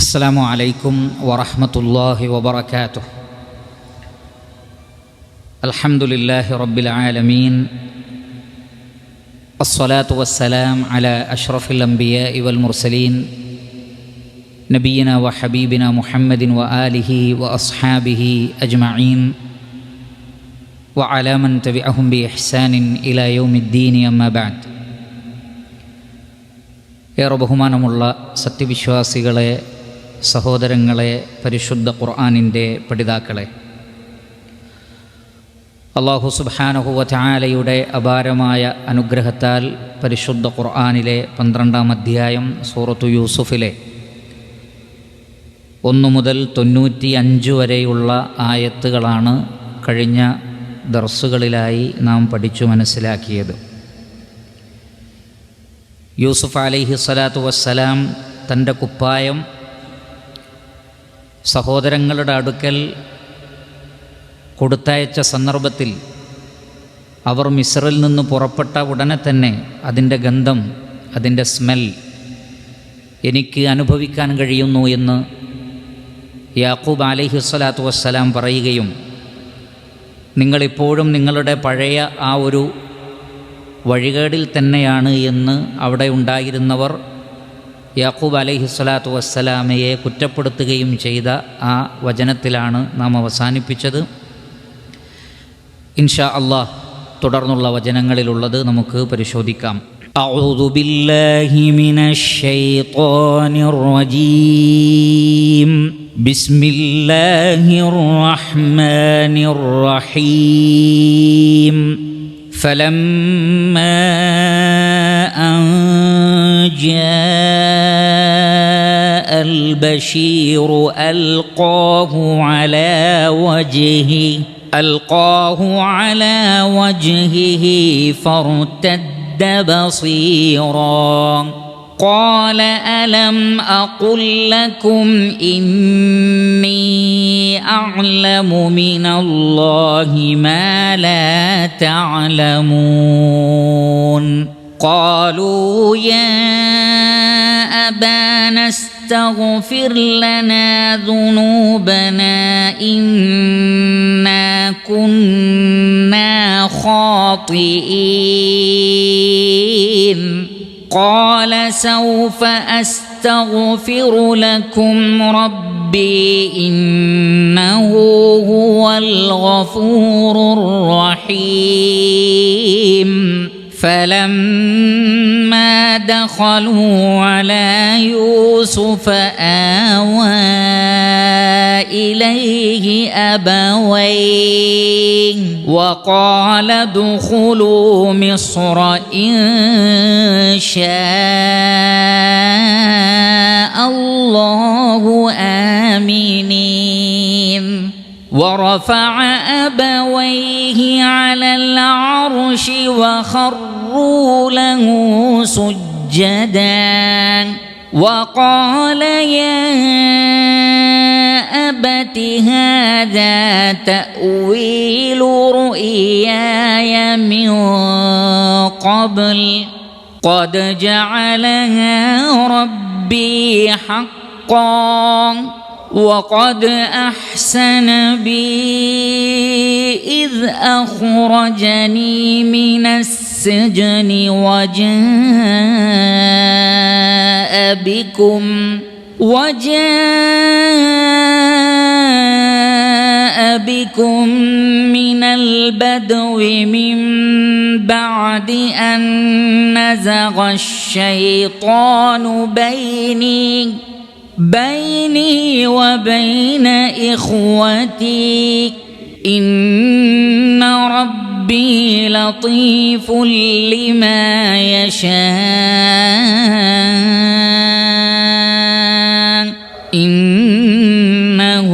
അസ്സലാമു അലൈക്കും വറഹ്മത്തുള്ളാഹി വബറകാതുഹു. അൽഹംദുലില്ലാഹി റബ്ബിൽ ആലമീൻ. അസ്സലാത്തു വസ്സലാം അലാ അഷ്റഫിൽ അംബിയാഇ വൽ മുർസലീൻ നബിയിനാ വ ഹബീബിനാ മുഹമ്മദിൻ വ ആലിഹി വ അസ്ഹാബിഹി അജ്മഈൻ വ അലാ മൻ തബിഅഹും ബി ഇഹ്സാനിൻ ഇലാ യൗമിദ്ദീൻ. അമ്മാ ബഅദ്. ഏറെ ബഹുമാനമുള്ള സത്യവിശ്വാസികളെ, സഹോദരങ്ങളെ, പരിശുദ്ധ ഖുർആനിൻ്റെ പഠിതാക്കളെ, അല്ലാഹു സുബ്ഹാനഹു വ തആലയുടെ അപാരമായ അനുഗ്രഹത്താൽ പരിശുദ്ധ ഖുർആനിലെ 12-ാം അധ്യായം സൂറത്തു യൂസുഫിലെ 1 മുതൽ 95 വരെയുള്ള ആയത്തുകളാണ് കഴിഞ്ഞ ദർസുകളിലായി നാം പഠിച്ചു മനസ്സിലാക്കിയത്. യൂസുഫ് അലൈഹി സ്വലാത്തു വസ്സലാം തൻ്റെ കുപ്പായം സഹോദരങ്ങളുടെ അടുക്കൽ കൊടുത്തയച്ച സന്ദർഭത്തിൽ അവർ മിസ്റിൽ നിന്ന് പുറപ്പെട്ട ഉടനെ തന്നെ അതിൻ്റെ ഗന്ധം, അതിൻ്റെ സ്മെൽ എനിക്ക് അനുഭവിക്കാൻ കഴിയുന്നു എന്ന് യാക്കൂബ് അലൈഹി സ്വലാത്തു വസ്സലാം പറയുകയും, നിങ്ങളിപ്പോഴും നിങ്ങളുടെ പഴയ ആ ഒരു വഴികേടിൽ തന്നെയാണ് എന്ന് അവിടെ ഉണ്ടായിരുന്നവർ യാക്കൂബ് അലൈഹി സ്വലാത്തു വസ്സലാമയെ കുറ്റപ്പെടുത്തുകയും ചെയ്ത ആ വചനത്തിലാണ് നാം അവസാനിപ്പിച്ചത്. ഇൻഷാ അല്ലാഹ് തുടർന്നുള്ള വചനങ്ങളിലുള്ളത് നമുക്ക് പരിശോധിക്കാം. അഊദു ബില്ലാഹി മിനശ് ശൈത്വാനിർ റജീം. ബിസ്മില്ലാഹിർ റഹ്മാനിർ റഹീം. فلما أن جاء البشير ألقاه على وجهه فارتد بصيرا قال ألم أقل لكم إني أعلم من الله ما لا تعلمون. قالوا يا أبانا استغفر لنا ذنوبنا إنا كنا خاطئين. قال سوف أستغفر لكم ربي إنه هو الغفور الرحيم. فلما دخلوا على يوسف آوى إليه أبويه وقال ادخلوا مصر إن شاء الله آمنين. ورفع أبويه على العرش وخروا له سجدا وقال يا أبت هذا تأويل رؤياي من قبل قد جعلها ربي حقا وقد أحسن بي إذ أخرجني من السجن وجاء بكم من البدو من بعد أن نزغ الشيطان بيني وبين إخوتي إن ربي لطيف لما يشاء إنه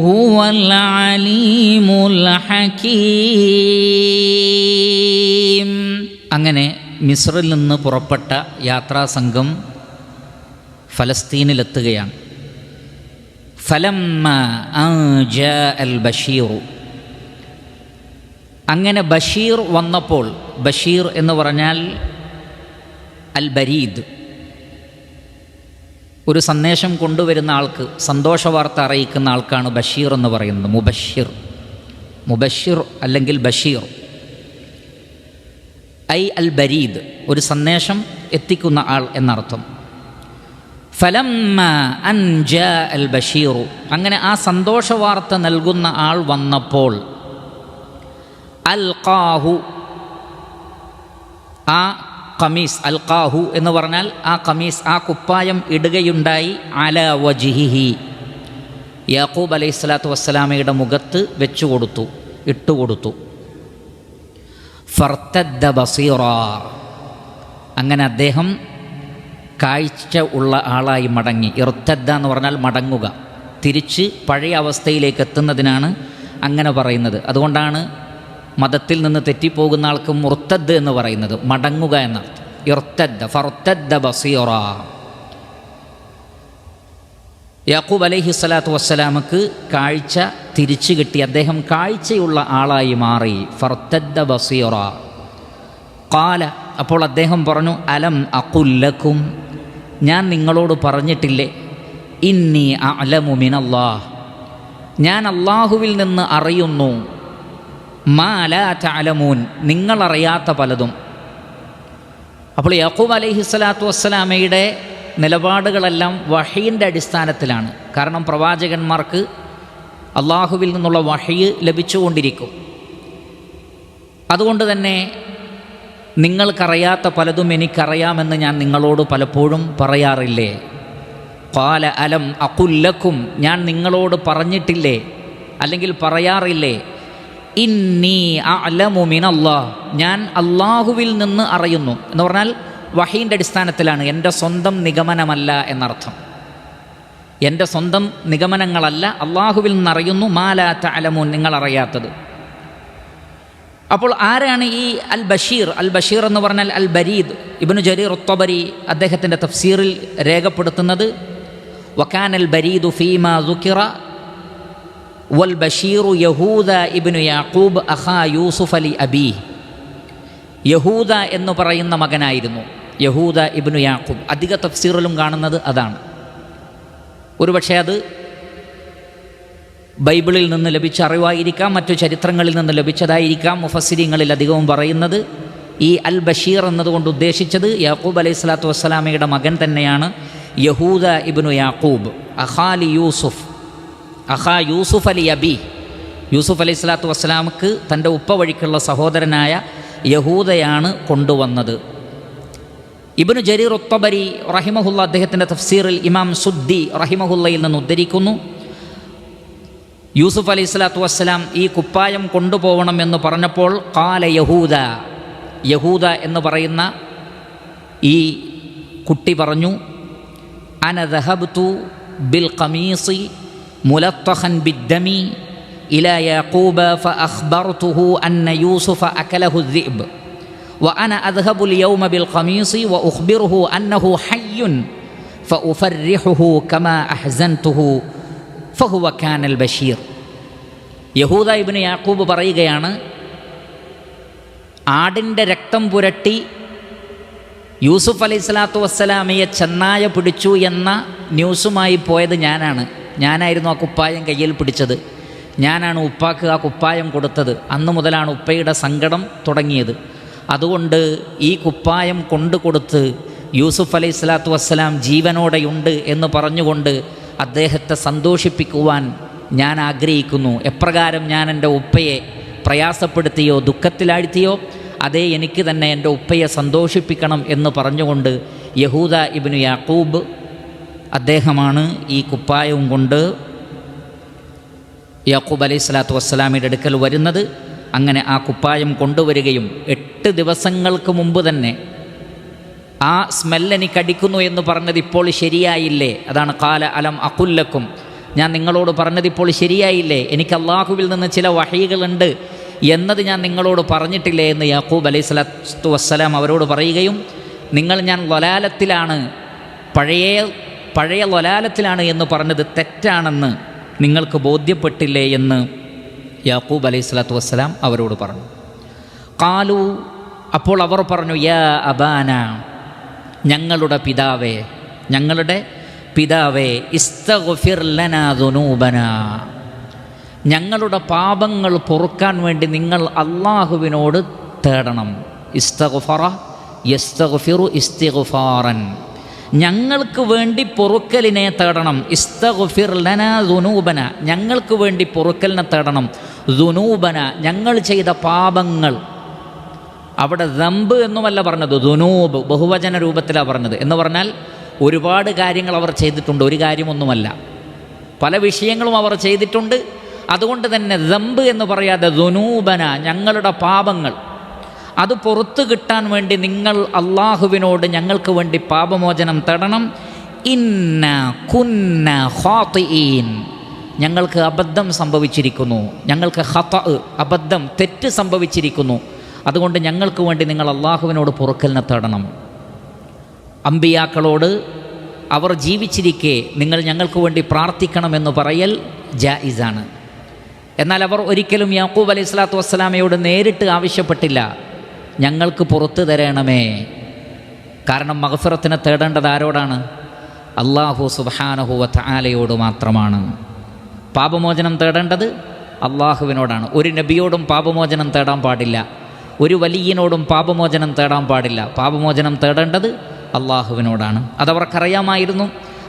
هو العليم الحكيم. അങ്ങനെ മിസ്റിൽ നിന്ന് പുറപ്പെട്ട യാത്രാസംഘം ഫലസ്തീനിലെത്തുകയാണ്. ഫലമ്മ അൻ ജാഅൽ ബഷീറു, അങ്ങനെ ബഷീർ വന്നപ്പോൾ, ബഷീർ എന്ന് പറഞ്ഞാൽ അൽ ബരീദ്, ഒരു സന്ദേശം കൊണ്ടുവരുന്ന ആൾക്ക് സന്തോഷവാർത്ത അറിയിക്കുന്ന ആൾക്കാണ് ബഷീർ എന്ന് പറയുന്നത്. മുബഷിർ അല്ലെങ്കിൽ ബഷീർ, ഐ അൽ ബരീദ്, ഒരു സന്ദേശം എത്തിക്കുന്ന ആൾ എന്നർത്ഥം. ഫലമ്മ അൻ ജാ അൽ ബഷീറു, അങ്ങനെ ആ സന്തോഷവാർത്ത നൽകുന്ന ആൾ വന്നപ്പോൾ, അൽഖാഹു, ആ ഖമീസ്, അൽഖാഹു എന്ന് പറഞ്ഞാൽ ആ ഖമീസ്, ആ കുപ്പായം ഇടുകയുണ്ടായി, അലാ വജ്ഹിഹി, യാക്കൂബ് അലൈഹി സ്വലാത്തു വസ്സലാമയുടെ മുഖത്ത് വെച്ചുകൊടുത്തു, ഇട്ടുകൊടുത്തു. ഫർത്തദ്ദ ബസീറ, അങ്ങനെ അദ്ദേഹം കാഴ്ച ഉള്ള ആളായി മടങ്ങി. ഇർത്തദ്ദ എന്ന് പറഞ്ഞാൽ മടങ്ങുക, തിരിച്ച് പഴയ അവസ്ഥയിലേക്ക് എത്തുന്നതിനാണ് അങ്ങനെ പറയുന്നത്. അതുകൊണ്ടാണ് മതത്തിൽ നിന്ന് തെറ്റിപ്പോകുന്ന ആൾക്ക് മുർത്തദ് എന്ന് പറയുന്നത്, മടങ്ങുക എന്നർത്ഥം. ഇർത്തദ്ദ, ഫർത്തദ്ദ ബസീറ. യാക്കൂബ് അലൈഹി സ്വലാത്തു വസ്സലാമക്ക് കാഴ്ച തിരിച്ചു കിട്ടി, അദ്ദേഹം കാഴ്ചയുള്ള ആളായി മാറി. ഫർത്തദ്ദ ബസീറ. ഖാല, അപ്പോൾ അദ്ദേഹം പറഞ്ഞു, അലം അഖുൽ ലക്കും, ഞാൻ നിങ്ങളോട് പറഞ്ഞിട്ടില്ലേ, ഇന്നി അഅലമു മിനല്ലാഹ്, ഞാൻ അള്ളാഹുവിൽ നിന്ന് അറിയുന്നു, മാ ലാ തഅലമൂൻ, നിങ്ങളറിയാത്ത പലതും. അപ്പോൾ യാക്കൂബ് അലൈഹി സ്വലാത്തു വസ്സലാമയുടെ നിലപാടുകളെല്ലാം വഹയിൻ്റെ അടിസ്ഥാനത്തിലാണ്. കാരണം പ്രവാചകന്മാർക്ക് അള്ളാഹുവിൽ നിന്നുള്ള വഹയ് ലഭിച്ചുകൊണ്ടിരിക്കും. അതുകൊണ്ട് തന്നെ നിങ്ങൾക്കറിയാത്ത പലതും എനിക്കറിയാമെന്ന് ഞാൻ നിങ്ങളോട് പലപ്പോഴും പറയാറില്ലേ. ഖാല അലം അഖുൽ ലക്കും, ഞാൻ നിങ്ങളോട് പറഞ്ഞിട്ടില്ലേ, അല്ലെങ്കിൽ പറയാറില്ലേ, ഇന്നി അഅലമു മിനല്ലാഹ്, ഞാൻ അള്ളാഹുവിൽ നിന്ന് അറിയുന്നു എന്ന് പറഞ്ഞാൽ വഹയിൻ്റെ അടിസ്ഥാനത്തിലാണ്, എൻ്റെ സ്വന്തം നിഗമനമല്ല എന്നർത്ഥം. എൻ്റെ സ്വന്തം നിഗമനങ്ങളല്ല, അള്ളാഹുവിൽ നിന്നറിയുന്നു, മാ ലാ തഅലമൂൻ, നിങ്ങളറിയാത്തത്. അപ്പോൾ ആരാണ് ഈ അൽ ബഷീർ? അൽ ബഷീർ എന്ന് പറഞ്ഞാൽ അൽ ബരീദ്. ഇബ്നു ജരീർ അത്ത്-തബരി അദ്ദേഹത്തിൻ്റെ തഫ്സീറിൽ രേഖപ്പെടുത്തുന്നത്, വകാന അൽ ബരീദു ഫീമാ ദുകിറ വൽ ബഷീറു യഹൂദ ഇബ്നു യാഖൂബ് അഖാ യൂസുഫ് അലി അബീഹ്. യഹൂദ എന്ന് പറയുന്ന മകനായിരുന്നു യഹൂദ ഇബ്നു യാഖൂബ്. അധിക തഫ്സീറിലും കാണുന്നത് അതാണ്. ഒരുപക്ഷെ അത് ബൈബിളിൽ നിന്ന് ലഭിച്ച അറിവായിരിക്കാം, മറ്റു ചരിത്രങ്ങളിൽ നിന്ന് ലഭിച്ചതായിരിക്കാം. മുഫസ്സിരീങ്ങളിൽ അധികവും പറയുന്നത് ഈ അൽ ബഷീർ എന്നതുകൊണ്ട് ഉദ്ദേശിച്ചത് യാക്കൂബ് അലൈഹി സ്വലാത്തു വസ്സലാമയുടെ മകൻ തന്നെയാണ് യഹൂദ ഇബ്നു യാക്കൂബ്, അഖാലി യൂസുഫ്, അഖാ യൂസുഫ് അലി അബി. യൂസുഫ് അലൈഹി സ്വലാത്തു വസ്സലാമക്ക് തൻ്റെ ഉപ്പ വഴിക്കുള്ള സഹോദരനായ യഹൂദയാണ് കൊണ്ടുവന്നത്. ഇബ്നു ജരീർ അത്ത്-തബരി റഹിമഹുല്ല അദ്ദേഹത്തിൻ്റെ തഫ്സീറിൽ ഇമാം സുദ്ദി റഹിമഹുല്ലയിൽ നിന്ന് ഉദ്ധരിക്കുന്നു, യൂസുഫ് അലൈഹി സ്വലാത്തു വസ്സലാം ഈ കുപ്പായം കൊണ്ടുപോകണം എന്ന് പറഞ്ഞപ്പോൾ, ഖാല യഹൂദ, യഹൂദ എന്ന് പറയുന്ന ഈ കുട്ടി പറഞ്ഞു, അന ദഹബ്തു ബിൽ ഖമീസി മുലത്തഖൻ ബിദ്ദമി ഇലാ യാഖൂബ ഫഅഖ്ബർതുഹു അന്ന യൂസുഫ അകലഹു الذئب وأنا أذهب اليوم بالقميص وأخبره أنه حي فأفرحه كما أحزنته فهو كان البشير. യഹൂദ ഇബ്നു യാക്കൂബ് പറയുകയാണ്, ആടിൻ്റെ രക്തം പുരട്ടി യൂസുഫ് അലൈഹി സ്വലാത്തു വസ്സലാമയെ ചെന്നായ പിടിച്ചു എന്ന ന്യൂസുമായി പോയത് ഞാനായിരുന്നു ആ കുപ്പായം കയ്യിൽ പിടിച്ചത്, ഞാനാണ് ഉപ്പാക്ക് ആ കുപ്പായം കൊടുത്തത്. അന്നു മുതലാണ് ഉപ്പയുടെ സങ്കടം തുടങ്ങിയത്. അതുകൊണ്ട് ഈ കുപ്പായം കൊണ്ടുകൊടുത്ത് യൂസുഫ് അലൈഹി സ്വലാത്തു വസ്സലാം ജീവനോടെയുണ്ട് എന്ന് പറഞ്ഞുകൊണ്ട് അദ്ദേഹത്തെ സന്തോഷിപ്പിക്കുവാൻ ഞാൻ ആഗ്രഹിക്കുന്നു. എപ്രകാരം ഞാൻ എൻ്റെ ഉപ്പയെ പ്രയാസപ്പെടുത്തിയോ ദുഃഖത്തിലാഴ്ത്തിയോ അതേ എനിക്ക് തന്നെ എൻ്റെ ഉപ്പയെ സന്തോഷിപ്പിക്കണം എന്ന് പറഞ്ഞുകൊണ്ട് യഹൂദ ഇബ്നു യാക്കൂബ് അദ്ദേഹമാണ് ഈ കുപ്പായവും കൊണ്ട് യാക്കൂബ് അലൈഹി സ്വലാത്തു വസ്സലാമിയുടെ അടുക്കൽ വരുന്നത്. അങ്ങനെ ആ കുപ്പായം കൊണ്ടുവരികയും 8 ദിവസങ്ങൾക്ക് മുമ്പ് തന്നെ ആ സ്മെല്ലെനിക്കടിക്കുന്നു എന്ന് പറഞ്ഞത് ഇപ്പോൾ ശരിയായില്ലേ, അതാണ് ഖാല അലം അഖുൽ ലക്കും, ഞാൻ നിങ്ങളോട് പറഞ്ഞത് ഇപ്പോൾ ശരിയായില്ലേ, എനിക്ക് അള്ളാഹുവിൽ നിന്ന് ചില വഹയികളുണ്ട് എന്നത് ഞാൻ നിങ്ങളോട് പറഞ്ഞിട്ടില്ലേ എന്ന് യാക്കൂബ് അലൈഹി സ്വലാത്തു വസ്സലാം അവരോട് പറയുകയും, ഞാൻ ലൊലാലത്തിലാണ്, പഴയ ലൊലാലത്തിലാണ് എന്ന് പറഞ്ഞത് തെറ്റാണെന്ന് നിങ്ങൾക്ക് ബോധ്യപ്പെട്ടില്ലേ എന്ന് യാക്കൂബ് അലൈഹി സ്വലാത്തു വസ്സലാം അവരോട് പറഞ്ഞു. ഖാലു, അപ്പോൾ അവർ പറഞ്ഞു, യാ അബാന, ഞങ്ങളുടെ പിതാവേ, ഞങ്ങളുടെ പിതാവേ ഇസ്തഗ്ഫിർ ലനാ ദുനൂബനാ, ഞങ്ങളുടെ പാപങ്ങൾ പൊറുക്കാൻ വേണ്ടി നിങ്ങൾ അള്ളാഹുവിനോട് തേടണം. ഇസ്തഗ്ഫറ യസ്തഗ്ഫിറു ഇസ്തിഗ്ഫാറൻ, ഞങ്ങൾക്ക് വേണ്ടി പൊറുക്കലിനെ തേടണം. ഇസ്തഗ്ഫിർ ലനാ ദുനൂബന, ഞങ്ങൾക്ക് വേണ്ടി പൊറുക്കലിനെ തേടണം. ദുനൂബന, ഞങ്ങൾ ചെയ്ത പാപങ്ങൾ. അവിടെ ദംബ് എന്നുമല്ല പറഞ്ഞത്, ദുനൂബ് ബഹുവചന രൂപത്തിലാണ് പറഞ്ഞത്. എന്ന് പറഞ്ഞാൽ ഒരുപാട് കാര്യങ്ങൾ അവർ ചെയ്തിട്ടുണ്ട്, ഒരു കാര്യമൊന്നുമല്ല, പല വിഷയങ്ങളും അവർ ചെയ്തിട്ടുണ്ട്. അതുകൊണ്ട് തന്നെ ദംബ് എന്ന് പറയാതെ ദുനൂബന, ഞങ്ങളുടെ പാപങ്ങൾ, അത് പുറത്തു കിട്ടാൻ വേണ്ടി നിങ്ങൾ അള്ളാഹുവിനോട് ഞങ്ങൾക്ക് വേണ്ടി പാപമോചനം തേടണം. ഇന്ന കുന്ന ഖാതിഈൻ, ഞങ്ങൾക്ക് അബദ്ധം സംഭവിച്ചിരിക്കുന്നു, ഞങ്ങൾക്ക് അബദ്ധം തെറ്റ് സംഭവിച്ചിരിക്കുന്നു, അതുകൊണ്ട് ഞങ്ങൾക്ക് വേണ്ടി നിങ്ങൾ അള്ളാഹുവിനോട് പൊറുക്കലിനെ തേടണം. അമ്പിയാക്കളോട് അവർ ജീവിച്ചിരിക്കെ നിങ്ങൾ ഞങ്ങൾക്ക് വേണ്ടി പ്രാർത്ഥിക്കണമെന്ന് പറയൽ ജായിസാണ്. എന്നാൽ അവർ ഒരിക്കലും യാക്കൂബ് അലൈഹി സ്വലാത്തു വസ്സലാമയോട് നേരിട്ട് ആവശ്യപ്പെട്ടില്ല, ഞങ്ങൾക്ക് പുറത്തു തരണമേ. കാരണം മഗ്ഫിറത്തിനെ തേടേണ്ടത് ആരോടാണ്? അല്ലാഹു സുബ്ഹാനഹു വ തആലയോട് മാത്രമാണ്. പാപമോചനം തേടേണ്ടത് അള്ളാഹുവിനോടാണ്. ഒരു നബിയോടും പാപമോചനം തേടാൻ പാടില്ല, ഒരു വലിയനോടും പാപമോചനം തേടാൻ പാടില്ല. പാപമോചനം തേടേണ്ടത് അള്ളാഹുവിനോടാണ്. അതവർക്കറിയാമായിരുന്നു.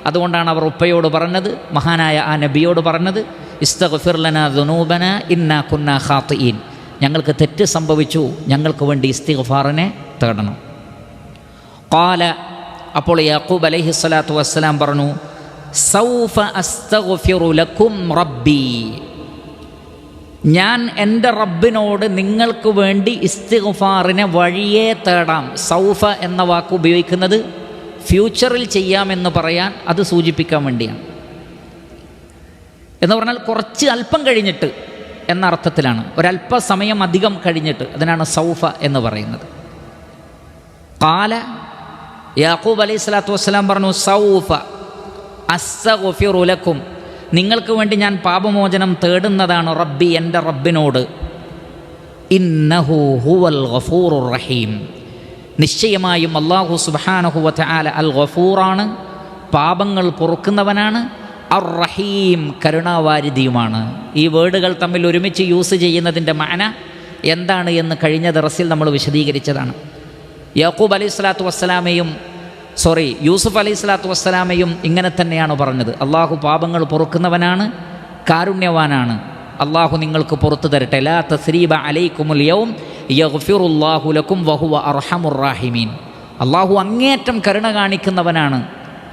അതുകൊണ്ടാണ് അവർ ഉപ്പയോട് പറഞ്ഞത്, മഹാനായ ആ നബിയോട് പറഞ്ഞത്, ഇസ്തഗ്ഫിർ ലനാ ദുനൂബനാ ഇന്നാ കുന്നാ ഖാതിഈൻ, ഞങ്ങൾക്ക് തെറ്റ് സംഭവിച്ചു, ഞങ്ങൾക്ക് വേണ്ടി ഇസ്തിഗ്ഫാറിനെ തേടണം. ഖാല, അപ്പോൾ യാക്കൂബ് അലൈഹി സ്വലാത്തു വസ്സലാം പറഞ്ഞു, സൗഫ അസ്തഗ്ഫിറു ലക്കും റബ്ബി, ഞാൻ എൻ്റെ റബ്ബിനോട് നിങ്ങൾക്ക് വേണ്ടി ഇസ്തിഗ്ഫാറിനെ വഴിയേ തേടാം. സൗഫ എന്ന വാക്ക് ഉപയോഗിക്കുന്നത് ഫ്യൂച്ചറിൽ ചെയ്യാമെന്ന് പറയാൻ, അത് സൂചിപ്പിക്കാൻ വേണ്ടിയാണ്. എന്ന് പറഞ്ഞാൽ കുറച്ച് അല്പം കഴിഞ്ഞിട്ട് എന്ന അർത്ഥത്തിലാണ്, ഒരല്പസമയം അധികം കഴിഞ്ഞിട്ട്, അതിനാണ് സൗഫ എന്ന് പറയുന്നത്. ഖാല, യാക്കൂബ് അലൈഹി സ്വലാത്തു വസ്സലാം പറഞ്ഞു, സൗഫ അസ്തഗ്ഫിറു ലക്കും, നിങ്ങൾക്ക് വേണ്ടി ഞാൻ പാപമോചനം തേടുന്നതാണ് റബ്ബി, എൻ്റെ റബ്ബിനോട്. ഇന്നഹു ഹുവൽ ഗഫൂറുർ റഹീം, നിശ്ചയമായും അല്ലാഹു സുബ്ഹാനഹു വ തആല അൽ ഗഫൂറാണ്, പാപങ്ങൾ പൊറുക്കുന്നവനാണ്, അർ റഹീം, കരുണാവാരിധിയുമാണ്. ഈ വേർഡുകൾ തമ്മിൽ ഒരുമിച്ച് യൂസ് ചെയ്യുന്നതിൻ്റെ മഅന എന്താണ് എന്ന് കഴിഞ്ഞ ദർസിൽ നമ്മൾ വിശദീകരിച്ചതാണ്. യാക്കൂബ് അലൈഹി സ്വലാത്തു വസ്സലാമയും യൂസുഫ് അലൈഹി സ്വലാത്തു വസ്സലാമയും ഇങ്ങനെ തന്നെയാണ് പറഞ്ഞത്, അള്ളാഹു പാപങ്ങൾ പൊറുക്കുന്നവനാണ്, കാരുണ്യവാനാണ്, അള്ളാഹു നിങ്ങൾക്ക് പുറത്തു തരട്ടെ. ലാ തസ്രീബ അലൈക്കുമുൽ യൗം യഗ്ഫിറുല്ലാഹു ലക്കും വഹുവ അർഹമുർ റാഹിമീൻ, അള്ളാഹു അങ്ങേയറ്റം കരുണ കാണിക്കുന്നവനാണ്,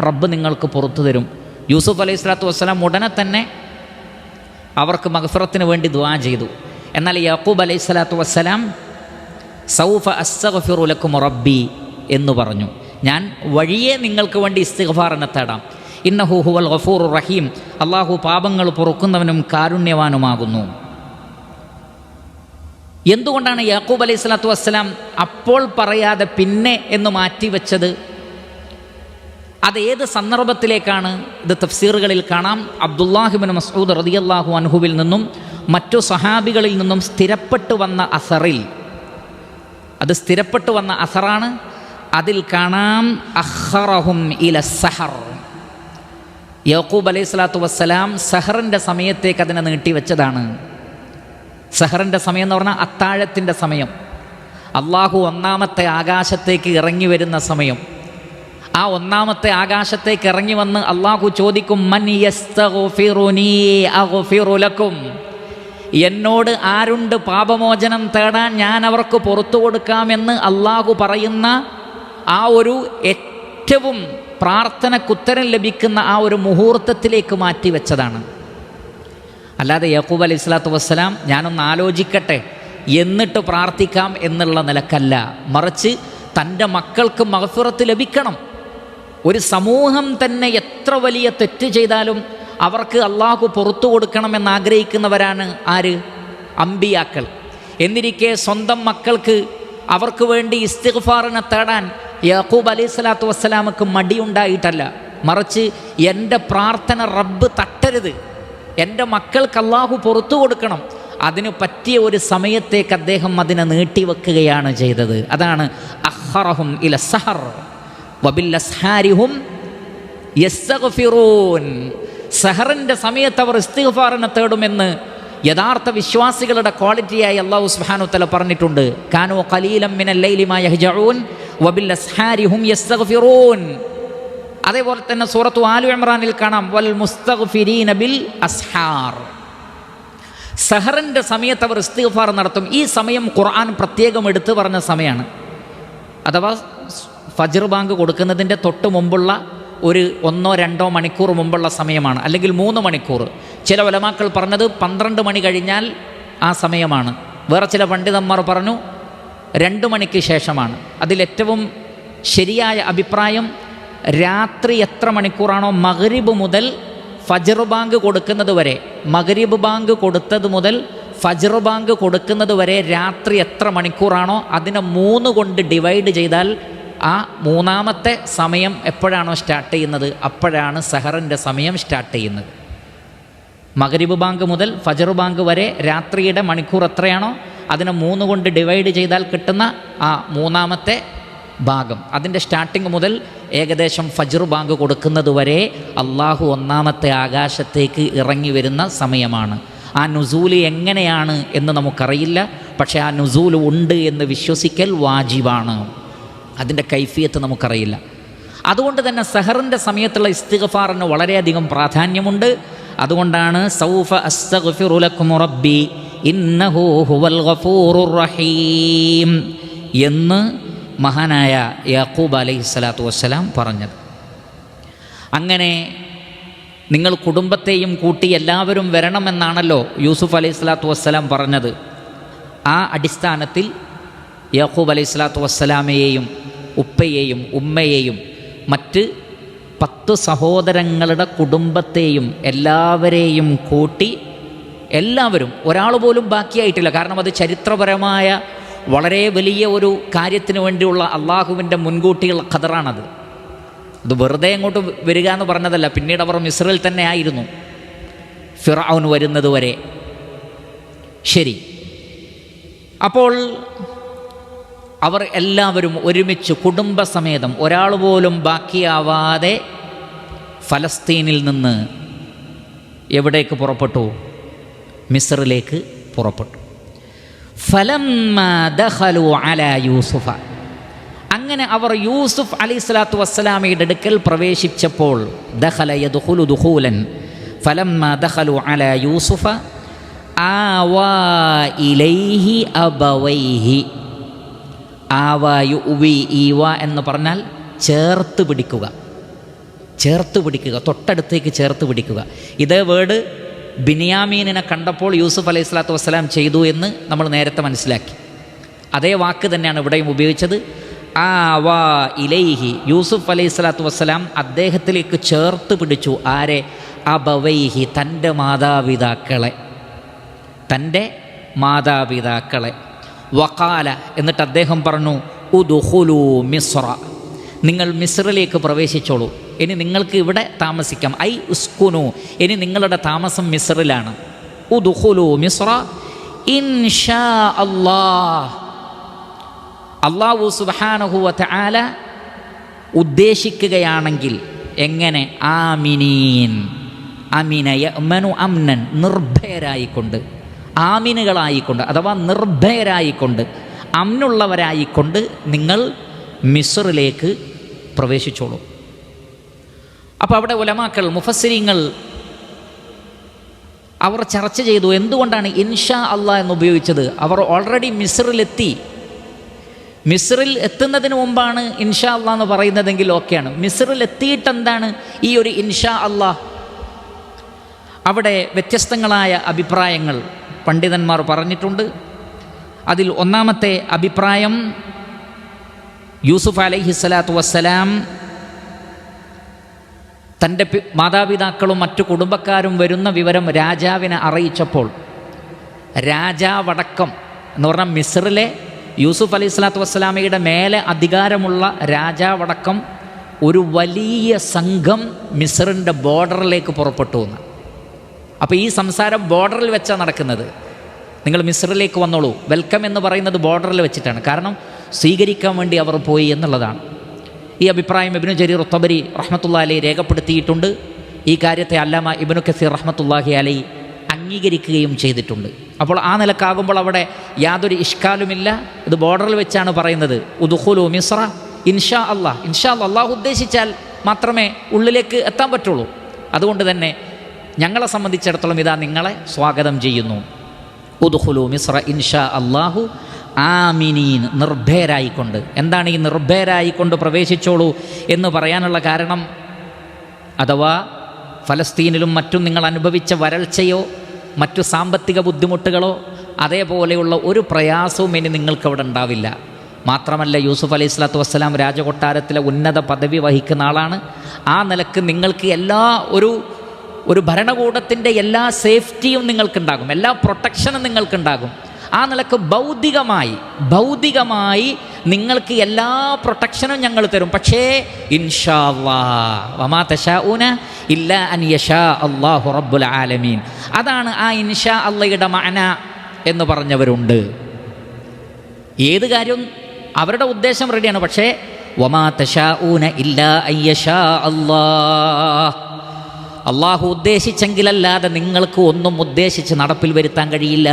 റബ്ബ് നിങ്ങൾക്ക് പുറത്തു തരും. യൂസുഫ് അലൈഹി സ്വലാത്തു വസ്സലാം ഉടനെ തന്നെ അവർക്ക് മഗ്ഫിറത്തിന് വേണ്ടി ദുആ ചെയ്തു. എന്നാൽ യാക്കൂബ് അലൈഹി സ്വലാത്തു വസ്സലാം സൗഫ അസ്തഗ്ഫിറു ലക്കും റബ്ബി എന്ന് പറഞ്ഞു, ഞാൻ വഴിയെ നിങ്ങൾക്ക് വേണ്ടി ഇസ്തിഗ്ഫാറിനെ തേടാം. ഇന്നഹു ഹുവൽ ഗഫൂറുർ റഹീം, അള്ളാഹു പാപങ്ങൾ പൊറുക്കുന്നവനും കാരുണ്യവാനുമാകുന്നു. എന്തുകൊണ്ടാണ് യാക്കൂബ് അലൈഹി സ്വലാത്തു വസ്സലാം അപ്പോൾ പറയാതെ പിന്നെ എന്ന് മാറ്റിവെച്ചത്? അതേത് സന്ദർഭത്തിലേക്കാണ്? ഇത് തഫ്സീറുകളിൽ കാണാം. അബ്ദുല്ലാഹി ഇബ്നു മസ്ഊദ് റളിയല്ലാഹു അൻഹുവിൽ നിന്നും മറ്റു സഹാബികളിൽ നിന്നും സ്ഥിരപ്പെട്ടു വന്ന അസറിൽ, അത് സ്ഥിരപ്പെട്ടു വന്ന അസറാണ്, അതിൽ കാണാം അഖറഹും ഇല സഹർ, യാക്കൂബ് അലൈഹി സ്വലാത്തു വസ്സലാം സഹറിൻ്റെ സമയത്തേക്ക് അതിനെ നീട്ടിവെച്ചതാണ്. സഹറിൻ്റെ സമയം എന്ന് പറഞ്ഞാൽ അത്താഴത്തിൻ്റെ സമയം, അള്ളാഹു ഒന്നാമത്തെ ആകാശത്തേക്ക് ഇറങ്ങി വരുന്ന സമയം. ആ ഒന്നാമത്തെ ആകാശത്തേക്ക് ഇറങ്ങി വന്ന് അള്ളാഹു ചോദിക്കും, മൻ യസ്തഗ്ഫിറുനീ അഗ്ഫിറു ലക്കും, എന്നോട് ആരുണ്ട് പാപമോചനം തേടാൻ, ഞാൻ അവർക്ക് പുറത്തു കൊടുക്കാമെന്ന് അള്ളാഹു പറയുന്ന ആ ഒരു ഏറ്റവും പ്രാർത്ഥനക്കുത്തരം ലഭിക്കുന്ന ആ ഒരു മുഹൂർത്തത്തിലേക്ക് മാറ്റിവെച്ചതാണ്. അല്ലാതെ യാക്കൂബ് അലൈഹി സ്വലാത്തു വസ്സലാം ഞാനൊന്ന് ആലോചിക്കട്ടെ എന്നിട്ട് പ്രാർത്ഥിക്കാം എന്നുള്ള നിലക്കല്ല, മറിച്ച് തൻ്റെ മക്കൾക്ക് മഗ്ഫിറത്ത് ലഭിക്കണം. ഒരു സമൂഹം തന്നെ എത്ര വലിയ തെറ്റ് ചെയ്താലും അവർക്ക് അള്ളാഹു പുറത്തു കൊടുക്കണമെന്ന് ആഗ്രഹിക്കുന്നവരാണ് ആര്? അമ്പിയാക്കൾ. എന്നിരിക്കെ സ്വന്തം മക്കൾക്ക് അവർക്ക് വേണ്ടി ഇസ്തിഗ്ഫാറിനെ തേടാൻ യാക്കൂബ് അലൈഹി സ്വലാത്തു വസ്സലാമക്ക് മടിയുണ്ടായിട്ടല്ല, മറിച്ച് എൻ്റെ പ്രാർത്ഥന റബ്ബ് തട്ടരുത്, എൻ്റെ മക്കൾക്ക് അള്ളാഹു പുറത്തു കൊടുക്കണം, അതിന് പറ്റിയ ഒരു സമയത്തേക്ക് അദ്ദേഹം അതിനെ നീട്ടിവെക്കുകയാണ് ചെയ്തത്. അതാണ് അഖറഹും ഇല സഹർ വബിൽ അസ്ഹാരിഹും യസ്തഗ്ഫിറൂൻ. സഹറിൻ്റെ സമയത്ത് അവർ ഇസ്തിഗ്ഫാറിനെ തേടുമെന്ന് യഥാർത്ഥ വിശ്വാസികളുടെ ക്വാളിറ്റിയായി അല്ലാഹു സുബ്ഹാനഹു വ തആല പറഞ്ഞിട്ടുണ്ട്. കാനൂ ഖലീലൻ മിനൽ ലൈലി മാ യഹ്ജഊൻ വബിൽ അസ്ഹാരി ഹും യസ്തഗ്ഫിറൂൻ. അതേപോലെ തന്നെ സൂറത്തു ആലു ഇമ്രാനിൽ കാണാം വൽ മുസ്തഗ്ഫിരീന ബിൽ അസ്ഹാർ. സഹറിൻ്റെ സമയത്ത് അവർ ഇസ്തിഗ്ഫാർ നടത്തും. ഈ സമയം ഖുർആൻ പ്രത്യേകം എടുത്തു പറഞ്ഞ സമയമാണ്. അഥവാ ഫജ്ർ ബാങ്ക് കൊടുക്കുന്നതിൻ്റെ തൊട്ട് മുമ്പുള്ള ഒരു 1-2 മണിക്കൂർ മുമ്പുള്ള സമയമാണ്, അല്ലെങ്കിൽ 3 മണിക്കൂർ. ചില ഉലമാക്കൾ പറഞ്ഞത് 12 മണി കഴിഞ്ഞാൽ ആ സമയമാണ്. വേറെ ചില പണ്ഡിതന്മാർ പറഞ്ഞു 2 മണിക്ക് ശേഷമാണ്. അതിലേറ്റവും ശരിയായ അഭിപ്രായം രാത്രി എത്ര മണിക്കൂറാണോ മഗ്രിബ് മുതൽ ഫജ്ർ ബാങ്ക് കൊടുക്കുന്നത് വരെ, മഗ്രിബ് ബാങ്ക് കൊടുത്തത് മുതൽ ഫജ്ർ ബാങ്ക് കൊടുക്കുന്നത് വരെ രാത്രി എത്ര മണിക്കൂറാണോ അതിനെ 3 കൊണ്ട് ഡിവൈഡ് ചെയ്താൽ ആ മൂന്നാമത്തെ സമയം എപ്പോഴാണോ സ്റ്റാർട്ട് ചെയ്യുന്നത് അപ്പോഴാണ് സഹറിൻ്റെ സമയം സ്റ്റാർട്ട് ചെയ്യുന്നത്. മഗ്രിബ് ബാങ്ക് മുതൽ ഫജ്ർ ബാങ്ക് വരെ രാത്രിയുടെ മണിക്കൂർ എത്രയാണോ അതിനെ 3 കൊണ്ട് ഡിവൈഡ് ചെയ്താൽ കിട്ടുന്ന ആ മൂന്നാമത്തെ ഭാഗം, അതിൻ്റെ സ്റ്റാർട്ടിങ് മുതൽ ഏകദേശം ഫജ്ർ ബാങ്ക് കൊടുക്കുന്നത് വരെ അള്ളാഹു 1-ാമത്തെ ആകാശത്തേക്ക് ഇറങ്ങി വരുന്ന സമയമാണ്. ആ നുസൂല് എങ്ങനെയാണ് എന്ന് നമുക്കറിയില്ല, പക്ഷേ ആ നുസൂല് ഉണ്ട് എന്ന് വിശ്വസിക്കൽ വാജിബാണ്. അതിൻ്റെ കൈഫിയത്ത് നമുക്കറിയില്ല. അതുകൊണ്ട് തന്നെ സഹറിൻ്റെ സമയത്തുള്ള ഇസ്തിഗ്ഫാറിന് വളരെയധികം പ്രാധാന്യമുണ്ട്. അതുകൊണ്ടാണ് സൗഫ അസ്തഗ്ഫിറു ലക്കും റബ്ബി ഇന്നഹു ഹുവൽ ഗഫൂറുർ റഹീം എന്ന് മഹാനായ യാക്കൂബ് അലൈഹിസ്സലാത്തു വസ്സലാം പറഞ്ഞത്. അങ്ങനെ നിങ്ങൾ കുടുംബത്തെയും കൂട്ടി എല്ലാവരും വരണമെന്നാണല്ലോ യൂസുഫ് അലൈഹിസ്സലാത്തു വസ്സലാം പറഞ്ഞത്. ആ അടിസ്ഥാനത്തിൽ യാക്കൂബ് അലൈഹിസ്സലാത്തു വസ്സലാമയെയും ഉപ്പയെയും ഉമ്മയെയും മറ്റ് 10 സഹോദരങ്ങളുടെ കുടുംബത്തെയും എല്ലാവരെയും കൂട്ടി, എല്ലാവരും, ഒരാൾ പോലും ബാക്കിയായിട്ടില്ല. കാരണം അത് ചരിത്രപരമായ വളരെ വലിയ ഒരു കാര്യത്തിന് വേണ്ടിയുള്ള അള്ളാഹുവിൻ്റെ മുൻകൂട്ടിയുള്ള ഖദറാണത്. അത് വെറുതെ അങ്ങോട്ട് വരിക എന്ന് പറഞ്ഞതല്ല. പിന്നീട് അവർ മിസ്രിൽ തന്നെ ആയിരുന്നു ഫിർഔൻ വരുന്നത് വരെ. ശരി, അപ്പോൾ അവർ എല്ലാവരും ഒരുമിച്ച് കുടുംബസമേതം ഒരാൾ പോലും ബാക്കിയാവാതെ ഫലസ്തീനിൽ നിന്ന് എവിടേക്ക് പുറപ്പെട്ടു? മിസ്റിലേക്ക് പുറപ്പെട്ടു. ഫലമ്മാ ദഖലു അലാ യൂസുഫ, അങ്ങനെ അവർ യൂസുഫ് അലൈഹിസ്സലാത്തു വസ്സലാമയുടെ അടുക്കൽ പ്രവേശിച്ചപ്പോൾ, ദഖല യദ്ഖുലു ദുഖൂലൻ, ഫലമ്മാ ദഖലു അലാ യൂസുഫ ആവാ ഇലൈഹി അബവൈഹി. ആവാ യുവി, ഈവ എന്ന് പറഞ്ഞാൽ ചേർത്ത് പിടിക്കുക, ചേർത്ത് പിടിക്കുക, തൊട്ടടുത്തേക്ക് ചേർത്ത് പിടിക്കുക. ഇതേ വേർഡ് ബിനിയാമീനിനെ കണ്ടപ്പോൾ യൂസുഫ് അലൈഹിസ്സലാത്തു വസ്സലാം ചെയ്തു എന്ന് നമ്മൾ നേരത്തെ മനസ്സിലാക്കി. അതേ വാക്ക് തന്നെയാണ് ഇവിടെയും ഉപയോഗിച്ചത്. ആവാ ഇലൈഹി, യൂസുഫ് അലൈഹിസ്സലാത്തു വസ്സലാം അദ്ദേഹത്തിലേക്ക് ചേർത്ത് പിടിച്ചു. ആരെ? അബവൈഹി, തൻ്റെ മാതാപിതാക്കളെ, തൻ്റെ മാതാപിതാക്കളെ. വഖാല, എന്നിട്ട് അദ്ദേഹം പറഞ്ഞു ഉദ്ഖുലൂ മിസ്ര, നിങ്ങൾ മിസ്റിലേക്ക് പ്രവേശിച്ചോളൂ, ഇനി നിങ്ങൾക്ക് ഇവിടെ താമസിക്കാം. ഐ ഉസ്കുനു, ഇനി നിങ്ങളുടെ താമസം മിസ്റിലാണ്. ഉദ്ഖുലൂ മിസ്ര ഇൻഷാ അല്ലാഹ്, അല്ലാഹു സുബ്ഹാനഹു വ തആല ഉദ്ദേശിക്കുകയാണെങ്കിൽ. എങ്ങനെ? ആമിനീൻ, അമിന യഅ്മനു അംനൻ, നിർഭയരായിക്കൊണ്ട്, ആമിനുകളായിക്കൊണ്ട്, അഥവാ നിർഭയരായിക്കൊണ്ട്, അമ്നുള്ളവരായിക്കൊണ്ട് നിങ്ങൾ മിസ്റിലേക്ക് പ്രവേശിച്ചോളൂ. അപ്പോൾ അവിടെ ഉലമാക്കൾ, മുഫസ്സിരീങ്ങൾ അവർ ചർച്ച ചെയ്തു എന്തുകൊണ്ടാണ് ഇൻഷാ അല്ലാ എന്ന് ഉപയോഗിച്ചത്. അവർ ഓൾറെഡി മിസ്റിലെത്തി. മിസ്റിൽ എത്തുന്നതിന് മുമ്പാണ് ഇൻഷാ അല്ലാ എന്ന് പറയുന്നതെങ്കിൽ ഓക്കെയാണ്. മിസ്റിൽ എത്തിയിട്ടെന്താണ് ഈ ഒരു ഇൻഷാ അല്ലാ? അവിടെ വ്യത്യസ്തങ്ങളായ അഭിപ്രായങ്ങൾ പണ്ഡിതന്മാർ പറഞ്ഞിട്ടുണ്ട്. അതിൽ ഒന്നാമത്തെ അഭിപ്രായം, യൂസുഫ് അലൈഹിസ്സലാത്തു വസ്സലാം തൻ്റെ മാതാപിതാക്കളും മറ്റു കുടുംബക്കാരും വരുന്ന വിവരം രാജാവിനെ അറിയിച്ചപ്പോൾ, രാജാവടക്കം എന്ന് പറഞ്ഞാൽ മിസ്റിലെ യൂസുഫ് അലൈഹിസ്സലാത്തു വസ്സലാമയുടെ മേലെ അധികാരമുള്ള രാജാവടക്കം ഒരു വലിയ സംഘം മിസ്റിൻ്റെ ബോർഡറിലേക്ക് പുറപ്പെട്ടു എന്ന്. അപ്പോൾ ഈ സംസാരം ബോർഡറിൽ വെച്ചാണ് നടക്കുന്നത്. നിങ്ങൾ മിസ്റിലേക്ക് വന്നോളൂ, വെൽക്കം എന്ന് പറയുന്നത് ബോർഡറിൽ വെച്ചിട്ടാണ്. കാരണം സ്വീകരിക്കാൻ വേണ്ടി അവർ പോയി എന്നുള്ളതാണ്. ഈ അഭിപ്രായം ഇബ്നു ജരീർ തബരി റഹ്മത്തുള്ളാഹി അലൈഹി രേഖപ്പെടുത്തിയിട്ടുണ്ട്. ഈ കാര്യത്തെ അല്ലാമ ഇബ്നു കസീർ റഹ്മത്തുള്ളാഹി അലൈഹി അംഗീകരിക്കുകയും ചെയ്തിട്ടുണ്ട്. അപ്പോൾ ആ നിലക്കാകുമ്പോൾ അവിടെ യാതൊരു ഇഷ്കാലുമില്ല. ഇത് ബോർഡറിൽ വെച്ചാണ് പറയുന്നത്, ഉദ്ഖുലു മിസ്ര ഇൻഷാ അല്ലാഹ്. ഇൻഷാ അല്ലാഹ്, അള്ളാഹു ഉദ്ദേശിച്ചാൽ മാത്രമേ ഉള്ളിലേക്ക് എത്താൻ പറ്റുള്ളൂ. അതുകൊണ്ട് തന്നെ ഞങ്ങളെ സംബന്ധിച്ചിടത്തോളം ഇതാ നിങ്ങളെ സ്വാഗതം ചെയ്യുന്നു. ഉദ്ഖുലു മിസ്ര ഇൻഷാ അല്ലാഹു ആമിനീൻ, നിർഭയരായിക്കൊണ്ട്. എന്താണ് ഈ നിർഭയരായിക്കൊണ്ട് പ്രവേശിച്ചോളൂ എന്ന് പറയാനുള്ള കാരണം, അഥവാ ഫലസ്തീനിലും മറ്റും നിങ്ങൾ അനുഭവിച്ച വരൾച്ചയോ മറ്റു സാമ്പത്തിക ബുദ്ധിമുട്ടുകളോ അതേപോലെയുള്ള ഒരു പ്രയാസവും ഇനി നിങ്ങൾക്കവിടെ ഉണ്ടാവില്ല. മാത്രമല്ല, യൂസുഫ് അലൈഹി സ്വലാത്തു വസ്സലാം രാജകൊട്ടാരത്തിലെ ഉന്നത പദവി വഹിക്കുന്ന ആളാണ്. ആ നിലക്ക് നിങ്ങൾക്ക് എല്ലാ ഒരു ഭരണകൂടത്തിൻ്റെ എല്ലാ സേഫ്റ്റിയും നിങ്ങൾക്കുണ്ടാകും, എല്ലാ പ്രൊട്ടക്ഷനും നിങ്ങൾക്കുണ്ടാകും. ആ നിലക്ക് ഭൗതികമായി നിങ്ങൾക്ക് എല്ലാ പ്രൊട്ടക്ഷനും ഞങ്ങൾ തരും. പക്ഷേ ഇൻഷാ അല്ലാഹ് വമാ തശാഊന ഇല്ലാ അൻ യശാ അല്ലാഹു റബ്ബുൽ ആലമീൻ. അതാണ് ആ ഇൻഷാ അല്ലാഹയുടെ മഅന എന്ന് പറഞ്ഞവരുണ്ട്. ഏത് കാര്യവും അവരുടെ ഉദ്ദേശം റെഡിയാണ്. പക്ഷേ വമാ തശാഊന ഇല്ലാ അൻ യശാ അല്ലാഹ്, അള്ളാഹു ഉദ്ദേശിച്ചെങ്കിലല്ലാതെ നിങ്ങൾക്ക് ഒന്നും ഉദ്ദേശിച്ച് നടപ്പിൽ വരുത്താൻ കഴിയില്ല.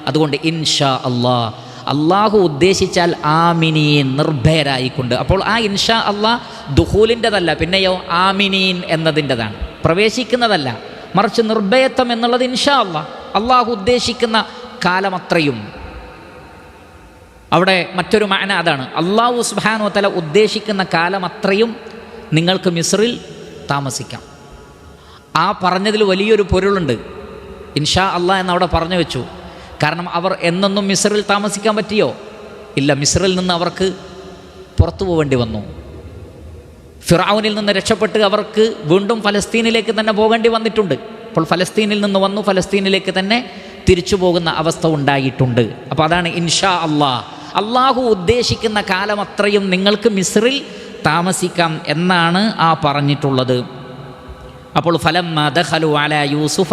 അതുകൊണ്ട് ഇൻഷാ അല്ലാഹ്, അള്ളാഹു ഉദ്ദേശിച്ചാൽ ആമിനീൻ, നിർഭയരായിക്കൊണ്ട്. അപ്പോൾ ആ ഇൻഷാ അല്ലാഹ് ദുഖൂലിൻ്റെതല്ല, പിന്നെയോ ആമിനീൻ എന്നതിൻ്റെതാണ്, പ്രവേശിക്കുന്നതല്ല. മറിച്ച് നിർഭയത്വം എന്നുള്ളത് ഇൻഷാ അല്ലാഹ്, അള്ളാഹു ഉദ്ദേശിക്കുന്ന കാലമത്രയും. അവിടെ മറ്റൊരു മഅന അതാണ്, അള്ളാഹു സുബ്ഹാനഹു വ തആല ഉദ്ദേശിക്കുന്ന കാലമത്രയും നിങ്ങൾക്ക് മിസ്റിൽ താമസിക്കാം. ആ പറഞ്ഞതിൽ വലിയൊരു പൊരുളുണ്ട്. ഇൻഷാ അല്ലാഹ് എന്നവിടെ പറഞ്ഞു വെച്ചു. കാരണം അവർ എന്നൊന്നും മിസ്റിൽ താമസിക്കാൻ പറ്റിയോ? ഇല്ല. മിസ്റിൽ നിന്ന് അവർക്ക് പുറത്തു പോവേണ്ടി വന്നു. ഫിർഔനിൽ നിന്ന് രക്ഷപ്പെട്ട് അവർക്ക് വീണ്ടും ഫലസ്തീനിലേക്ക് തന്നെ പോകേണ്ടി വന്നിട്ടുണ്ട്. അപ്പോൾ ഫലസ്തീനിൽ നിന്ന് വന്നു ഫലസ്തീനിലേക്ക് തന്നെ തിരിച്ചു പോകുന്ന അവസ്ഥ ഉണ്ടായിട്ടുണ്ട്. അപ്പോൾ അതാണ് ഇൻഷാ അല്ലാഹ്, അള്ളാഹു ഉദ്ദേശിക്കുന്ന കാലമത്രയും നിങ്ങൾക്ക് മിസ്റിൽ താമസിക്കാം എന്നാണ് ആ പറഞ്ഞിട്ടുള്ളത്. അപ്പോൾ ഫലമ്മ ദഖലു അലാ യൂസുഫ,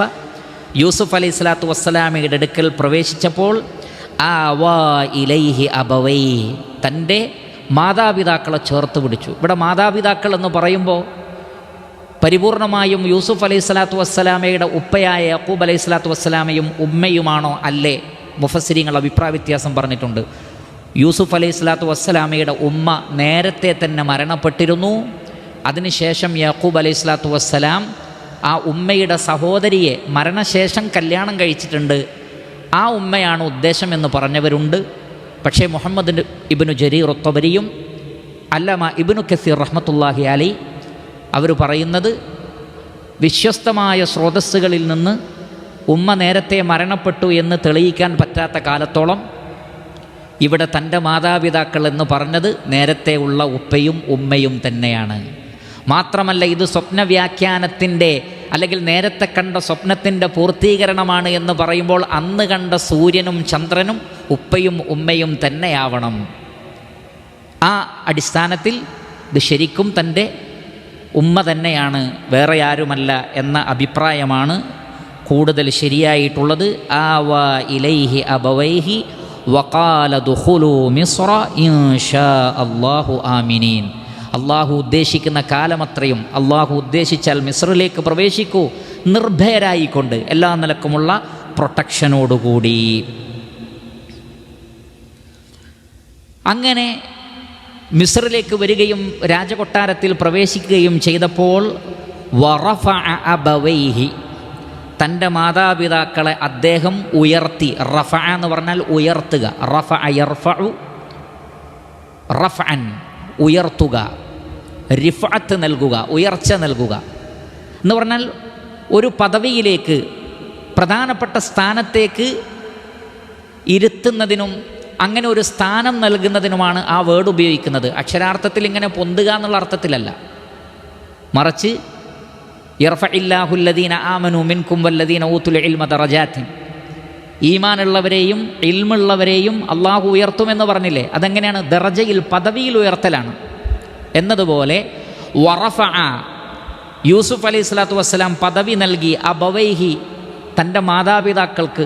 യൂസുഫ് അലൈഹി സ്വലാത്തു വസ്സലാമയുടെ അടുക്കൽ പ്രവേശിച്ചപ്പോൾ ആവാ ഇലൈഹി അബവൈ, തൻ്റെ മാതാപിതാക്കളെ ചേർത്ത് പിടിച്ചു. ഇവിടെ മാതാപിതാക്കൾ എന്ന് പറയുമ്പോൾ പരിപൂർണമായും യൂസുഫ് അലൈഹി സ്വലാത്തു വസ്സലാമയുടെ ഉപ്പയായ യഖൂബ് അലൈഹി സ്വലാത്തു വസ്സലാമയും ഉമ്മയുമാണോ അല്ലേ? മുഫസ്സിരീങ്ങൾ അഭിപ്രായ വ്യത്യാസം പറഞ്ഞിട്ടുണ്ട്. യൂസുഫ് അലൈഹി സ്വലാത്തു വസ്സലാമയുടെ ഉമ്മ നേരത്തെ തന്നെ മരണപ്പെട്ടിരുന്നു. അതിനുശേഷം യഖൂബ് അലൈഹി സ്വലാത്തു വസ്സലാം ആ ഉമ്മയുടെ സഹോദരിയെ മരണശേഷം കല്യാണം കഴിച്ചിട്ടുണ്ട്. ആ ഉമ്മയാണ് ഉദ്ദേശം എന്ന് പറഞ്ഞവരുണ്ട്. പക്ഷേ മുഹമ്മദ് ഇബ്നു ജരീർ തബരിയും അല്ലാമ ഇബ്നു കസീർ റഹ്മത്തുള്ളാഹി അലൈഹി അവർ പറയുന്നത്, വിശ്വസ്തമായ സ്രോതസ്സുകളിൽ നിന്ന് ഉമ്മ നേരത്തെ മരണപ്പെട്ടു എന്ന് തെളിയിക്കാൻ പറ്റാത്ത കാലത്തോളം ഇവിടെ തൻ്റെ മാതാപിതാക്കൾ എന്ന് പറഞ്ഞത് നേരത്തെ ഉള്ള ഉപ്പയും ഉമ്മയും തന്നെയാണ്. മാത്രമല്ല, ഇത് സ്വപ്ന വ്യാഖ്യാനത്തിൻ്റെ അല്ലെങ്കിൽ നേരത്തെ കണ്ട സ്വപ്നത്തിൻ്റെ പൂർത്തീകരണമാണ് എന്ന് പറയുമ്പോൾ അന്ന് കണ്ട സൂര്യനും ചന്ദ്രനും ഉപ്പയും ഉമ്മയും തന്നെയാവണം. ആ അടിസ്ഥാനത്തിൽ ഇത് ശരിക്കും തൻ്റെ ഉമ്മ തന്നെയാണ്, വേറെ ആരുമല്ല എന്ന അഭിപ്രായമാണ് കൂടുതൽ ശരിയായിട്ടുള്ളത്. ആവാ ഇലൈഹി അബവൈഹി വഖാല ദുഖുലൂ മിസ്ര ഇൻഷാ അല്ലാഹു ആമിനീൻ. അള്ളാഹു ഉദ്ദേശിക്കുന്ന കാലമത്രയും അള്ളാഹു ഉദ്ദേശിച്ചാൽ മിസ്റിലേക്ക് പ്രവേശിക്കൂ, നിർഭയരായിക്കൊണ്ട്, എല്ലാ നിലക്കുമുള്ള പ്രൊട്ടക്ഷനോടുകൂടി. അങ്ങനെ മിസ്റിലേക്ക് വരികയും രാജകൊട്ടാരത്തിൽ പ്രവേശിക്കുകയും ചെയ്തപ്പോൾ വറഫഅ അബവൈഹി, തൻ്റെ മാതാപിതാക്കളെ അദ്ദേഹം ഉയർത്തി. റഫഅ എന്ന് പറഞ്ഞാൽ ഉയർത്തുക. റഫഅ യർഫഉ റഫഅൻ, ഉയർത്തുക. റിഫഅത്ത് നൽകുക, ഉയർച്ച നൽകുക എന്ന് പറഞ്ഞാൽ ഒരു പദവിയിലേക്ക്, പ്രധാനപ്പെട്ട സ്ഥാനത്തേക്ക് ഇരുത്തുന്നതിനും അങ്ങനെ ഒരു സ്ഥാനം നൽകുന്നതിനുമാണ് ആ വേർഡ് ഉപയോഗിക്കുന്നത്. അക്ഷരാർത്ഥത്തിൽ ഇങ്ങനെ പൊന്തുക എന്നുള്ള അർത്ഥത്തിലല്ല, മറിച്ച് യർഫഇല്ലാഹുല്ലദീന ആമനു മിൻകും വല്ലദീന ഊതുൽ ഇൽമ ദറജാത്തിൻ, ഈമാനുള്ളവരെയും ഇൽമുള്ളവരെയും അള്ളാഹു ഉയർത്തുമെന്ന് പറഞ്ഞില്ലേ? അതെങ്ങനെയാണ്? ദറജയിൽ, പദവിയിൽ ഉയർത്തലാണ്. എന്നതുപോലെ വറഫഅ, യൂസുഫ് അലൈഹി സ്വലാത്തു വസ്സലാം പദവി നൽകി അബവൈഹി, തൻ്റെ മാതാപിതാക്കൾക്ക്,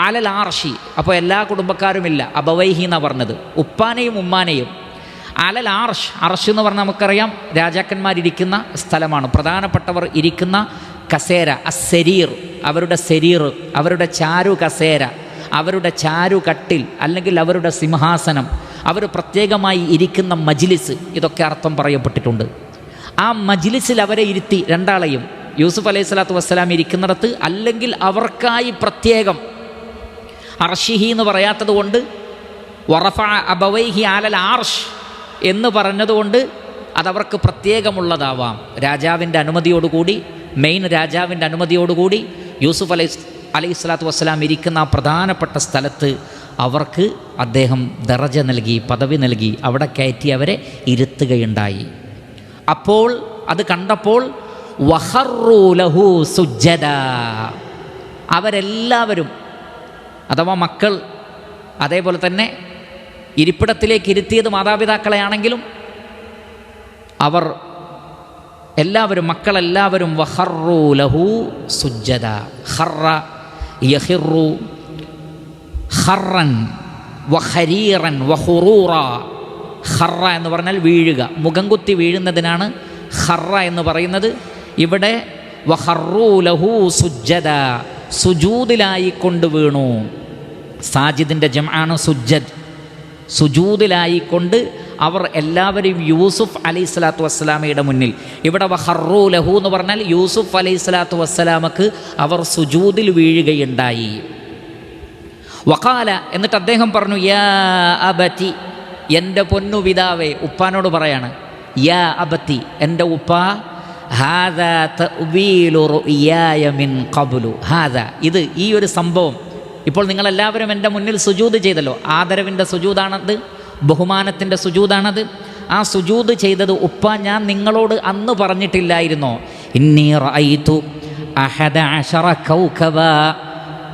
അലൽ ആർഷി, അപ്പോൾ എല്ലാ കുടുംബക്കാരുമില്ല, അബവൈഹി എന്നാണ് പറഞ്ഞത്, ഉപ്പാനെയും ഉമ്മാനെയും. അലൽ അർഷ്. അർഷ് എന്ന് പറഞ്ഞാൽ നമുക്കറിയാം രാജാക്കന്മാരിയ്ക്കുന്ന സ്ഥലമാണ്, പ്രധാനപ്പെട്ടവർ ഇരിക്കുന്ന കസേര. അസ്സരീർ, അവരുടെ സെരീർ, അവരുടെ ചാരു കസേര, അവരുടെ ചാരു കട്ടിൽ അല്ലെങ്കിൽ അവരുടെ സിംഹാസനം, അവർ പ്രത്യേകമായി ഇരിക്കുന്ന മജ്ലിസ്, ഇതൊക്കെ അർത്ഥം പറയപ്പെട്ടിട്ടുണ്ട്. ആ മജ്ലിസിൽ അവരെ ഇരുത്തി, രണ്ടാളെയും, യൂസുഫ് അലൈഹി സ്വലാത്തു വസ്സലാം ഇരിക്കുന്നിടത്ത്, അല്ലെങ്കിൽ അവർക്കായി പ്രത്യേകം അർഷിഹി എന്ന് പറയാത്തത് കൊണ്ട് വറഫ അബവൈഹി അലൽ അർഷ് എന്ന് പറഞ്ഞതുകൊണ്ട് അതവർക്ക് പ്രത്യേകമുള്ളതാവാം. രാജാവിൻ്റെ അനുമതിയോടുകൂടി, മെയിൻ രാജാവിൻ്റെ അനുമതിയോടുകൂടി യൂസുഫ് അലൈഹി സ്വലാത്തു വസ്സലാം ഇരിക്കുന്ന ആ പ്രധാനപ്പെട്ട സ്ഥലത്ത് അവർക്ക് അദ്ദേഹം ദറജ നൽകി, പദവി നൽകി, അവിടെ കയറ്റി അവരെ ഇരുത്തുകയുണ്ടായി. അപ്പോൾ അത് കണ്ടപ്പോൾ വഖറൂ ലഹു സുജ്ജദാ, അവരെല്ലാവരും, അഥവാ മക്കൾ, അതേപോലെ തന്നെ ഇരിപ്പിടത്തിലേക്ക് ഇരുത്തിയത് മാതാപിതാക്കളെയാണെങ്കിലും അവർ എല്ലാവരും, മക്കളെല്ലാവരും വഖറൂ ലഹു സുജ്ജദാ. ഖറ യഖിറു ഖറൻ വഖരീറൻ വഖുറൂറ. ഖറ എന്ന് പറഞ്ഞാൽ വീഴുക, മുഖം കുത്തി വീഴുന്നതിനാണ് ഖറ എന്ന് പറയുന്നത്. ഇവിടെ വഖറൂ ലഹു സുജ്ജദാ, സുജൂദിലായിക്കൊണ്ട് വീണു. സാജിദിൻ്റെ ജംആണ് സുജ്ജദ്. സുജൂദിലായിക്കൊണ്ട് അവർ എല്ലാവരും യൂസുഫ് അലൈഹി സ്വലാത്തു വസ്സലാമയുടെ മുന്നിൽ. ഇവിടെ വഖറൂ ലഹു എന്ന് പറഞ്ഞാൽ യൂസുഫ് അലൈഹി സ്വലാത്തു വസ്സലാമക്ക് അവർ സുജൂദിൽ വീഴുകയുണ്ടായി. വഖാല, എന്നിട്ട് അദ്ദേഹം പറഞ്ഞു, യാ അബതി, എൻ്റെ പൊന്നു പിതാവേ, ഉപ്പാനോട് പറയാണ്, യാ അബതി, എൻ്റെ ഉപ്പ, ഹാദാ തഅ്വീലു റുഇയായ മിൻ ഖബ്ലു. ഹാദാ, ഇത്, ഈ ഒരു സംഭവം, ഇപ്പോൾ നിങ്ങളെല്ലാവരും എൻ്റെ മുന്നിൽ സുജൂദ് ചെയ്തല്ലോ, ആദരവിൻ്റെ സുജൂദാണത്, ബഹുമാനത്തിൻ്റെ സുജൂദാണത്. ആ സുജൂദ് ചെയ്തത് ഉപ്പ ഞാൻ നിങ്ങളോട് അന്ന് പറഞ്ഞിട്ടില്ലായിരുന്നോ? ഇന്നി റഅയ്തു അഹദ അശറ കൗകബാ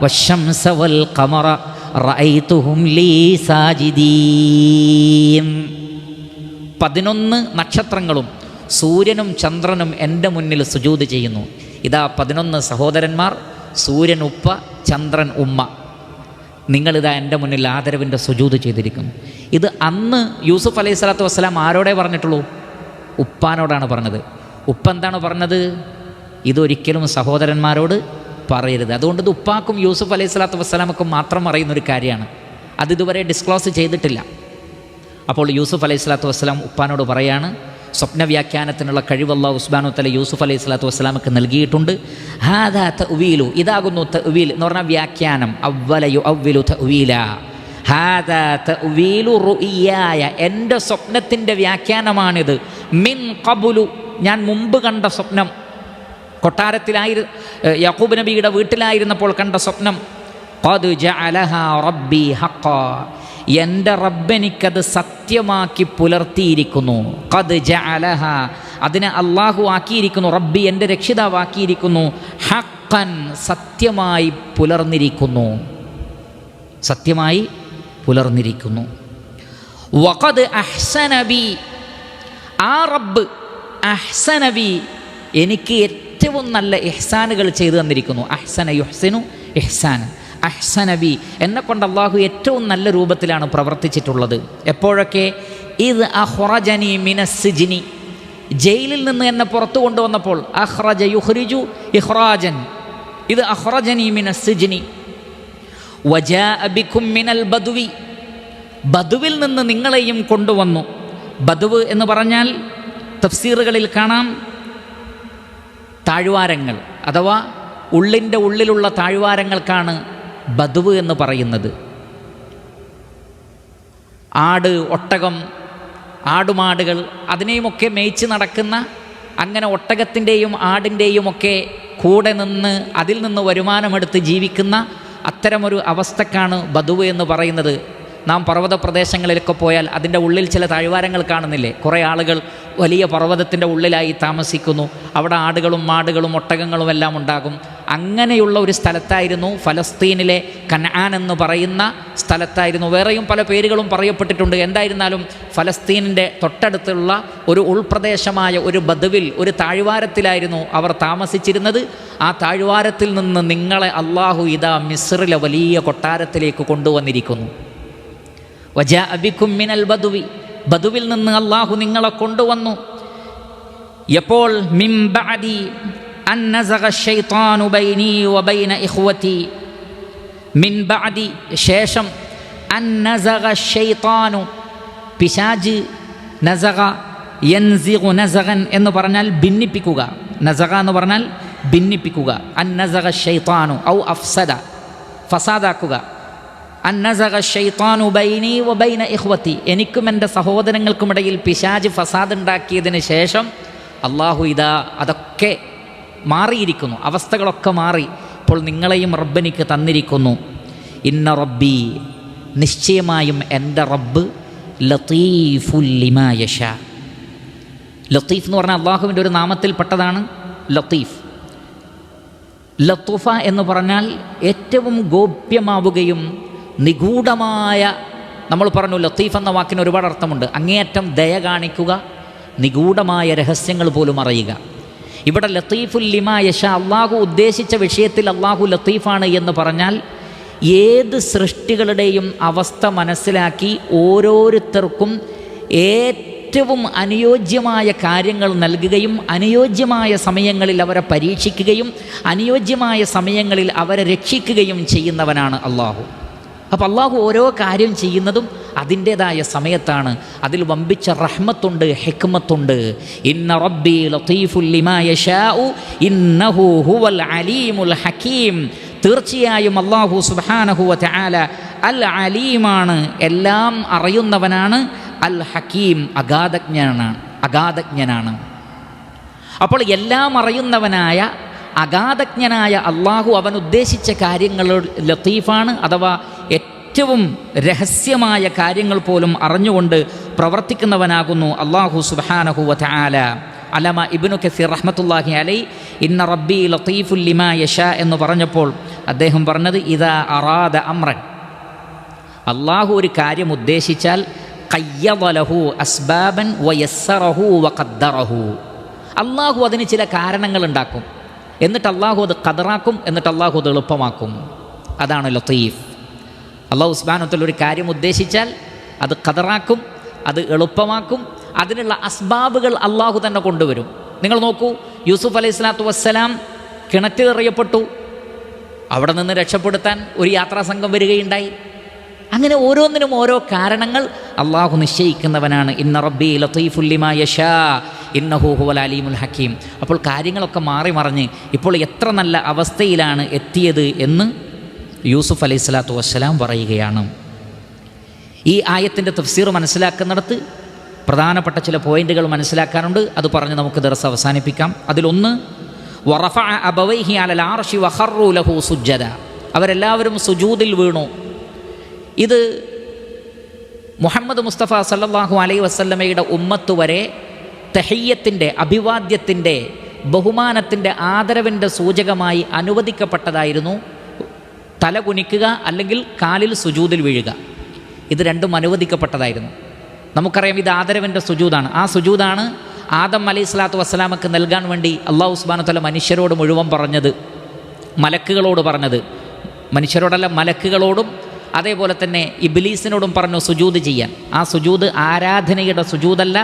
വശംസ വൽ ഖമറ റഅയ്തുഹും ലീ സാജിദീൻ. 11 നക്ഷത്രങ്ങളും സൂര്യനും ചന്ദ്രനും എൻ്റെ മുന്നിൽ സുജൂദ് ചെയ്യുന്നു. ഇതാ 11 സഹോദരന്മാർ, സൂര്യൻ ഉപ്പ, ചന്ദ്രൻ ഉമ്മ, നിങ്ങളിതാ എൻ്റെ മുന്നിൽ ആദരവിൻ്റെ സുജൂദ് ചെയ്തിരിക്കുന്നു. ഇത് അന്ന് യൂസുഫ് അലൈഹി സ്വലാത്തു വസ്സലാം ആരോടേ പറഞ്ഞിട്ടുള്ളൂ? ഉപ്പാനോടാണ് പറഞ്ഞത്. ഉപ്പ എന്താണ് പറഞ്ഞത്? ഇതൊരിക്കലും സഹോദരന്മാരോട് പറയരുത്. അതുകൊണ്ട് ഇത് ഉപ്പാക്കും യൂസുഫ് അലൈഹി സ്വലാത്തു വസ്സലാമക്കും മാത്രം അറിയുന്നൊരു കാര്യമാണ്, അതിതുവരെ ഡിസ്ക്ലോസ് ചെയ്തിട്ടില്ല. അപ്പോൾ യൂസുഫ് അലൈഹി സ്വലാത്തു വസ്സലാം ഉപ്പാനോട് പറയാണ്, സ്വപ്നവ്യാഖ്യാനത്തിനുള്ള കഴിവ് അല്ലാഹു സുബ്ഹാനഹു വ തആല യൂസുഫ് അലൈഹി സ്വലാത്തു വസ്സലാമക്ക് നൽകിയിട്ടുണ്ട്. ഹാദാ തഅ്വീലു, ഇതാകുന്നു തഅ്വീൽ എന്ന് പറഞ്ഞാൽ വ്യാഖ്യാനം. അവ്വല യുഅവ്വിലു തഅ്വീല. ഹാദാ തഅ്വീലു റുഇയായ, എൻ്റെ സ്വപ്നത്തിൻ്റെ വ്യാഖ്യാനമാണിത്. മിൻ ഖബ്ലു, ഞാൻ മുമ്പ് കണ്ട സ്വപ്നം, യാക്കൂബ് നബിയുടെ വീട്ടിലായിരുന്നപ്പോൾ കണ്ട സ്വപ്നം. ഖദ് ജഅലഹാ റബ്ബി ഹഖ്ഖാ, എൻ്റെ റബ്ബെനിക്കത് സത്യമാക്കി പുലർത്തിയിരിക്കുന്നു. ഖദ് ജഅലഹാ, അതിനെ അള്ളാഹു ആക്കിയിരിക്കുന്നു, റബ്ബി എൻ്റെ രക്ഷിതാവാക്കിയിരിക്കുന്നു, ഹഖ്ഖൻ, സത്യമായി പുലർന്നിരിക്കുന്നു, സത്യമായി പുലർന്നിരിക്കുന്നു. വഖദ് അഹ്സന ബി, ആ റബ്ബ് അഹ്സന ബി, എനിക്ക് ഏറ്റവും നല്ല ഇഹ്സാനുകൾ ചെയ്തു തന്നിരിക്കുന്നു. അഹ്സന യുഹ്സിനു ഇഹ്സാൻ, അഹ്സനബി, എന്നെക്കൊണ്ട് അള്ളാഹു ഏറ്റവും നല്ല രൂപത്തിലാണ് പ്രവർത്തിച്ചിട്ടുള്ളത്. എപ്പോഴൊക്കെ? ഇത് അഖ്റജനി മിനസ്സിജ്നി, ജയിലിൽ നിന്ന് എന്നെ പുറത്തു കൊണ്ടുവന്നപ്പോൾ. അഖ്റജ യുഖ്രിജു ഇഖ്റാജൻ, ഇത് അഖ്റജനി മിനസ്സിജ്നി. വജാഅ ബികും മിനൽ ബദ്വി, ബദുവിൽ നിന്ന് നിങ്ങളെയും കൊണ്ടുവന്നു. ബദുവ് എന്ന് പറഞ്ഞാൽ തഫ്സീറുകളിൽ കാണാം താഴ്വാരങ്ങൾ, അഥവാ ഉള്ളിൻ്റെ ഉള്ളിലുള്ള താഴ്വാരങ്ങൾക്കാണ് ബദുവ് എന്ന് പറയുന്നത്. ആട്, ഒട്ടകം, ആടുമാടുകൾ, അതിനെയുമൊക്കെ മേയ്ച്ച് നടക്കുന്ന, അങ്ങനെ ഒട്ടകത്തിൻ്റെയും ആടിൻ്റെയും ഒക്കെ കൂടെ നിന്ന് അതിൽ നിന്ന് വരുമാനമെടുത്ത് ജീവിക്കുന്ന അത്തരമൊരു അവസ്ഥക്കാണ് ബദുവ് എന്ന് പറയുന്നത്. നാം പർവ്വത പ്രദേശങ്ങളിലൊക്കെ പോയാൽ അതിൻ്റെ ഉള്ളിൽ ചില താഴ്വാരങ്ങൾ കാണുന്നില്ലേ? കുറേ ആളുകൾ വലിയ പർവ്വതത്തിൻ്റെ ഉള്ളിലായി താമസിക്കുന്നു. അവിടെ ആടുകളും മാടുകളും ഒട്ടകങ്ങളും എല്ലാം ഉണ്ടാകും. അങ്ങനെയുള്ള ഒരു സ്ഥലത്തായിരുന്നു ഫലസ്തീനിലെ കൻആൻ എന്ന് പറയുന്ന സ്ഥലത്തായിരുന്നു. വേറെയും പല പേരുകളും പറയപ്പെട്ടിട്ടുണ്ട്. എന്തായിരുന്നാലും ഫലസ്തീനിൻ്റെ തൊട്ടടുത്തുള്ള ഒരു ഉൾപ്രദേശമായ ഒരു ബദവിൽ, ഒരു താഴ്വാരത്തിലായിരുന്നു അവർ താമസിച്ചിരുന്നത്. ആ താഴ്വാരത്തിൽ നിന്ന് നിങ്ങളെ അള്ളാഹു ഇതാ മിസ്റിലെ വലിയ കൊട്ടാരത്തിലേക്ക് കൊണ്ടുവന്നിരിക്കുന്നു. വജാഅ ബികും മിനൽ ബദ്വി, ബദുവിൽ നിന്ന് അള്ളാഹു നിങ്ങളെ കൊണ്ടുവന്നു. എപ്പോൾ മിൻ ബഅദി അൻ നസഗ ശൈത്താനു ബൈനി വബൈന ഇഖ്വതി, മിൻ ബഅദി ശേഷം, അൻ നസഗ ശൈത്താനു പിശാച്, നസഗ യൻസിഗു നസഗൻ എന്ന് പറഞ്ഞാൽ ഭിന്നിപ്പിക്കുക, നസഗ എന്ന് പറഞ്ഞാൽ ഭിന്നിപ്പിക്കുക. അൻ നസഗ ശൈത്താനു ഔ അഫ്സദ ഫസാദാക്കുക. അൻ നസഗ ശൈത്താനു ബൈനി വബൈന ഇഖ്വതി, എനിക്കും എൻ്റെ സഹോദരങ്ങൾക്കുമിടയിൽ പിശാച് ഫസാദ് ഉണ്ടാക്കിയതിന് ശേഷം അള്ളാഹു ഇതാ അതൊക്കെ മാറിയിരിക്കുന്നു, അവസ്ഥകളൊക്കെ മാറി. ഇപ്പോൾ നിങ്ങളെയും റബ്ബെനിക്ക് തന്നിരിക്കുന്നു. ഇന്ന റബ്ബി, നിശ്ചയമായും എൻ്റെ റബ്ബ് ലത്തീഫുൽ ലിമാ യശാ. ലത്തീഫ് എന്ന് പറഞ്ഞാൽ അള്ളാഹുവിൻ്റെ ഒരു നാമത്തിൽപ്പെട്ടതാണ് ലത്തീഫ്. ലത്തുഫ എന്ന് പറഞ്ഞാൽ ഏറ്റവും ഗോപ്യമാവുകയും നിഗൂഢമായ, നമ്മൾ പറഞ്ഞു ലത്തീഫ് എന്ന വാക്കിന് ഒരുപാട് അർത്ഥമുണ്ട്. അങ്ങേയറ്റം ദയ കാണിക്കുക, നിഗൂഢമായ രഹസ്യങ്ങൾ പോലും അറിയുക. ഇവിടെ ലത്തീഫുൽ ലിമാ യശാ, അള്ളാഹു ഉദ്ദേശിച്ച വിഷയത്തിൽ അള്ളാഹു ലത്തീഫാണ് എന്ന് പറഞ്ഞാൽ ഏത് സൃഷ്ടികളുടെയും അവസ്ഥ മനസ്സിലാക്കി ഓരോരുത്തർക്കും ഏറ്റവും അനുയോജ്യമായ കാര്യങ്ങൾ നൽകുകയും അനുയോജ്യമായ സമയങ്ങളിൽ അവരെ പരീക്ഷിക്കുകയും അനുയോജ്യമായ സമയങ്ങളിൽ അവരെ രക്ഷിക്കുകയും ചെയ്യുന്നവനാണ് അള്ളാഹു. അപ്പോൾ അള്ളാഹു ഓരോ കാര്യം ചെയ്യുന്നതും അതിൻ്റേതായ സമയത്താണ്. അതിൽ വമ്പിച്ച റഹ്മത്തുണ്ട്, ഹിക്മത്തുണ്ട്. ഇന്ന റബ്ബി ലത്തീഫുൽ ലിമാ യശാഉ ഇന്നഹു ഹുവൽ അലീമുൽ ഹകീം. തീർച്ചയായും അള്ളാഹു സുബ്ഹാനഹു വ തആല അൽ അലീമാണ്, എല്ലാം അറിയുന്നവനാണ്. അൽ ഹക്കീം, അഗാധജ്ഞനാണ്. അപ്പോൾ എല്ലാം അറിയുന്നവനായ അഗാധജ്ഞനായ അള്ളാഹു അവൻ ഉദ്ദേശിച്ച കാര്യങ്ങൾ ലത്തീഫാണ്, അഥവാ ഏറ്റവും രഹസ്യമായ കാര്യങ്ങൾ പോലും അറിഞ്ഞുകൊണ്ട് പ്രവർത്തിക്കുന്നവനാകുന്നു അള്ളാഹു സുബ്ഹാനഹു വ തആല. അലമ ഇബ്നു കസീർ റഹ്മത്തുള്ളാഹി അലൈഹി ഇന്ന റബ്ബി ലത്തീഫുൽ ലിമാ യശാ എന്ന് പറഞ്ഞപ്പോൾ അദ്ദേഹം പറഞ്ഞത്, ഇദാ അറാദ അംറൻ, അള്ളാഹു ഒരു കാര്യം ഉദ്ദേശിച്ചാൽ ഖയ്യദ ലഹു അസ്ബാബൻ വയസ്സറഹു വഖദ്ദറഹു, അള്ളാഹു അതിന് ചില കാരണങ്ങൾ ഉണ്ടാക്കും, എന്നിട്ട് അള്ളാഹു അത് ഖദറാക്കും, എന്നിട്ട് അള്ളാഹു അത് എളുപ്പമാക്കും. അതാണ് ലത്തീഫ്. അള്ളാഹു സുബ്ഹാനഹു വ തആല ഒരു കാര്യം ഉദ്ദേശിച്ചാൽ അത് ഖദറാക്കും, അത് എളുപ്പമാക്കും. അതിനുള്ള അസ്ബാബുകൾ അള്ളാഹു തന്നെ കൊണ്ടുവരും. നിങ്ങൾ നോക്കൂ, യൂസുഫ് അലൈഹി സ്വലാത്തു വസ്സലാം കിണറ്റിലെറിയപ്പെട്ടു. അവിടെ നിന്ന് രക്ഷപ്പെടുത്താൻ ഒരു യാത്രാസംഘം വരികയുണ്ടായി. അങ്ങനെ ഓരോന്നിനും ഓരോ കാരണങ്ങൾ അള്ളാഹു നിശ്ചയിക്കുന്നവനാണ്. ഇന്ന റബ്ബി ലത്തീഫുൽ ലിമാ യശാ ഇന്നഹു ഹുവൽ അലീമുൽ ഹക്കീം. അപ്പോൾ കാര്യങ്ങളൊക്കെ മാറി മറിഞ്ഞ് ഇപ്പോൾ എത്ര നല്ല അവസ്ഥയിലാണ് എത്തിയത് എന്ന് യൂസുഫ് അലൈഹി സ്വലാത്തു വസ്സലാം പറയുകയാണ്. ഈ ആയത്തിൻ്റെ തഫ്സീർ മനസ്സിലാക്കുന്നിടത്ത് പ്രധാനപ്പെട്ട ചില പോയിന്റുകൾ മനസ്സിലാക്കാനുണ്ട്. അത് പറഞ്ഞ് നമുക്ക് ദർസ് അവസാനിപ്പിക്കാം. അതിലൊന്ന്, വറഫഅ അബവൈഹി അലൽ അർശി വഖറു ലഹു സുജ്ജദ, അവരെല്ലാവരും സുജൂദിൽ വീണു. ഇത് മുഹമ്മദ് മുസ്തഫ സല്ലല്ലാഹു അലൈഹി വസല്ലമയുടെ ഉമ്മത്ത് വരെ തഹിയ്യത്തിൻ്റെ, അഭിവാദ്യത്തിൻ്റെ, ബഹുമാനത്തിൻ്റെ, ആദരവിൻ്റെ സൂചകമായി അനുവദിക്കപ്പെട്ടതായിരുന്നു തല കുനിക്കുക അല്ലെങ്കിൽ കാലിൽ സുജൂദിൽ വീഴുക. ഇത് രണ്ടും അനുവദിക്കപ്പെട്ടതായിരുന്നു. നമുക്കറിയാം ഇത് ആദരവിൻ്റെ സുജൂദാണ്. ആ സുജൂദാണ് ആദം അലൈഹി സ്വലാത്തു വസ്സലാമക്ക് നൽകാൻ വേണ്ടി അള്ളാഹു സുബ്ഹാനഹു വ തആല മനുഷ്യരോട് മുഴുവൻ പറഞ്ഞത്, മലക്കുകളോട് പറഞ്ഞത്. മനുഷ്യരോടല്ല, മലക്കുകളോടും അതേപോലെ തന്നെ ഇബ്ലീസിനോടും പറഞ്ഞു സുജൂദ് ചെയ്യാൻ. ആ സുജൂദ് ആരാധനയുടെ സുജൂദല്ല,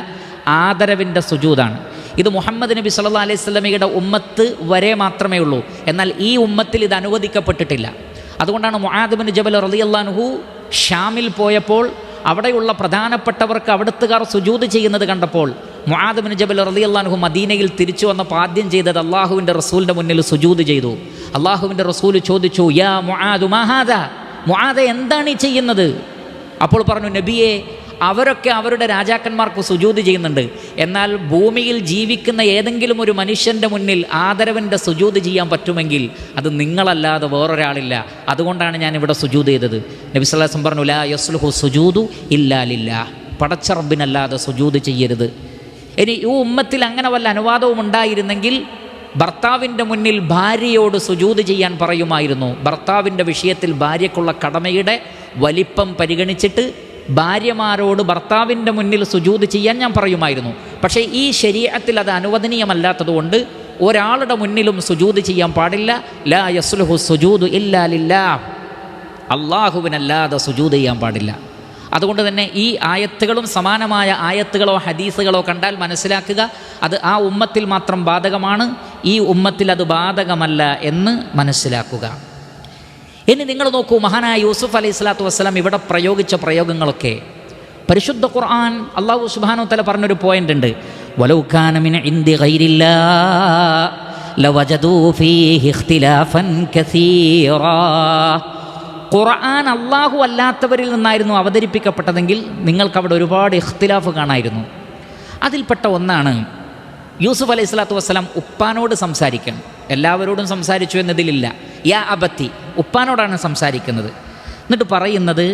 ആദരവിൻ്റെ സുജൂദാണ്. ഇത് മുഹമ്മദ് നബി സല്ലല്ലാഹു അലൈഹി വസല്ലമയുടെ ഉമ്മത്ത് വരെ മാത്രമേ ഉള്ളൂ. എന്നാൽ ഈ ഉമ്മത്തിൽ ഇത് അനുവദിക്കപ്പെട്ടിട്ടില്ല. അതുകൊണ്ടാണ് മുആദ് ഇബ്നു ജബൽ റളിയല്ലാഹു അൻഹു ഷാമിൽ പോയപ്പോൾ അവിടെയുള്ള പ്രധാനപ്പെട്ടവർക്ക് അവിടുത്തുകാർ സുജൂദ് ചെയ്യുന്നത് കണ്ടപ്പോൾ മുആദ് ഇബ്നു ജബൽ റളിയല്ലാഹു അൻഹു മദീനയിൽ തിരിച്ചു വന്നപ്പോൾ ആദ്യം ചെയ്തത് അള്ളാഹുവിൻ്റെ റസൂലിൻ്റെ മുന്നിൽ സുജൂദ് ചെയ്തു. അള്ളാഹുവിൻ്റെ റസൂൽ ചോദിച്ചു, യാ മുആദ് മാ ഹാദാ, മുആദ് എന്താണ് ഈ ചെയ്യുന്നത്? അപ്പോൾ പറഞ്ഞു, നബിയെ, അവരൊക്കെ അവരുടെ രാജാക്കന്മാർക്ക് സുജൂദ് ചെയ്യുന്നുണ്ട്, എന്നാൽ ഭൂമിയിൽ ജീവിക്കുന്ന ഏതെങ്കിലും ഒരു മനുഷ്യൻ്റെ മുന്നിൽ ആദരവിൻ്റെ സുജൂദ് ചെയ്യാൻ പറ്റുമെങ്കിൽ അത് നിങ്ങളല്ലാതെ വേറൊരാളില്ല. അതുകൊണ്ടാണ് ഞാൻ ഇവിടെ സുജൂദ് ചെയ്തത്. നബി സല്ലല്ലാഹു അലൈഹി വസല്ലം പറഞ്ഞു, ലാ യസ്ലുഹു സുജൂദു ഇല്ലാ ലില്ലാഹ്, പടച്ച റബ്ബിനല്ലാതെ സുജൂദ് ചെയ്യരുത്. ഇനി ഈ ഉമ്മത്തിൽ അങ്ങനെ വല്ല അനുവാദവും ഉണ്ടായിരുന്നെങ്കിൽ ഭർത്താവിൻ്റെ മുന്നിൽ ഭാര്യയോട് സുജൂദ് ചെയ്യാൻ പറയുമായിരുന്നു. ഭർത്താവിൻ്റെ വിഷയത്തിൽ ഭാര്യയ്ക്കുള്ള കടമയുടെ വലിപ്പം പരിഗണിച്ചിട്ട് ഭാര്യമാരോട് ഭർത്താവിൻ്റെ മുന്നിൽ സുജൂദ് ചെയ്യാൻ ഞാൻ പറയുമായിരുന്നു. പക്ഷേ ഈ ശരീഅത്തിൽ അത് അനുവദനീയമല്ലാത്തതുകൊണ്ട് ഒരാളുടെ മുന്നിലും സുജൂദ് ചെയ്യാൻ പാടില്ല. ലാ യസ്ലുഹു സുജൂദു ഇല്ലാ ലില്ലാഹ്, അള്ളാഹുവിനല്ലാതെ സുജൂദ് ചെയ്യാൻ പാടില്ല. അതുകൊണ്ട് തന്നെ ഈ ആയത്തുകളും സമാനമായ ആയത്തുകളോ ഹദീസുകളോ കണ്ടാൽ മനസ്സിലാക്കുക അത് ആ ഉമ്മത്തിൽ മാത്രം ബാധകമാണ്, ഈ ഉമ്മത്തിൽ അത് ബാധകമല്ല എന്ന് മനസ്സിലാക്കുക. ഇനി നിങ്ങൾ നോക്കൂ, മഹാനായ യൂസുഫ് അലൈഹി സ്വലാത്തു വസ്സലാം ഇവിടെ പ്രയോഗിച്ച പ്രയോഗങ്ങളൊക്കെ പരിശുദ്ധ ഖുർആൻ അല്ലാഹു സുബ്ഹാനഹു വ തആല പറഞ്ഞൊരു പോയിന്റ് ഉണ്ട്. വലൗ കാന മിൻ ഇൻദി ഗൈരില്ലാഹ് ലവജദൂ ഫീഹി ഇഖ്തിലാഫൻ കസീറാ. ഖുർആൻ അല്ലാഹു അല്ലാത്തവരിൽ നിന്നായിരുന്നു അവതരിപ്പിക്കപ്പെട്ടതെങ്കിൽ നിങ്ങൾക്കവിടെ ഒരുപാട് ഇഖ്തിലാഫ് കാണായിരുന്നു. അതിൽപ്പെട്ട ഒന്നാണ് യൂസുഫ് അലൈഹി സ്വലാത്തു വസ്സലാം ഉപ്പാനോട് സംസാരിക്കണം. എല്ലാവരോടും സംസാരിച്ചു എന്നതിലില്ല. യാ അബത്തി, ഉപ്പാനോടാണ് സംസാരിക്കുന്നത്. എന്നിട്ട് പറയുന്നത്,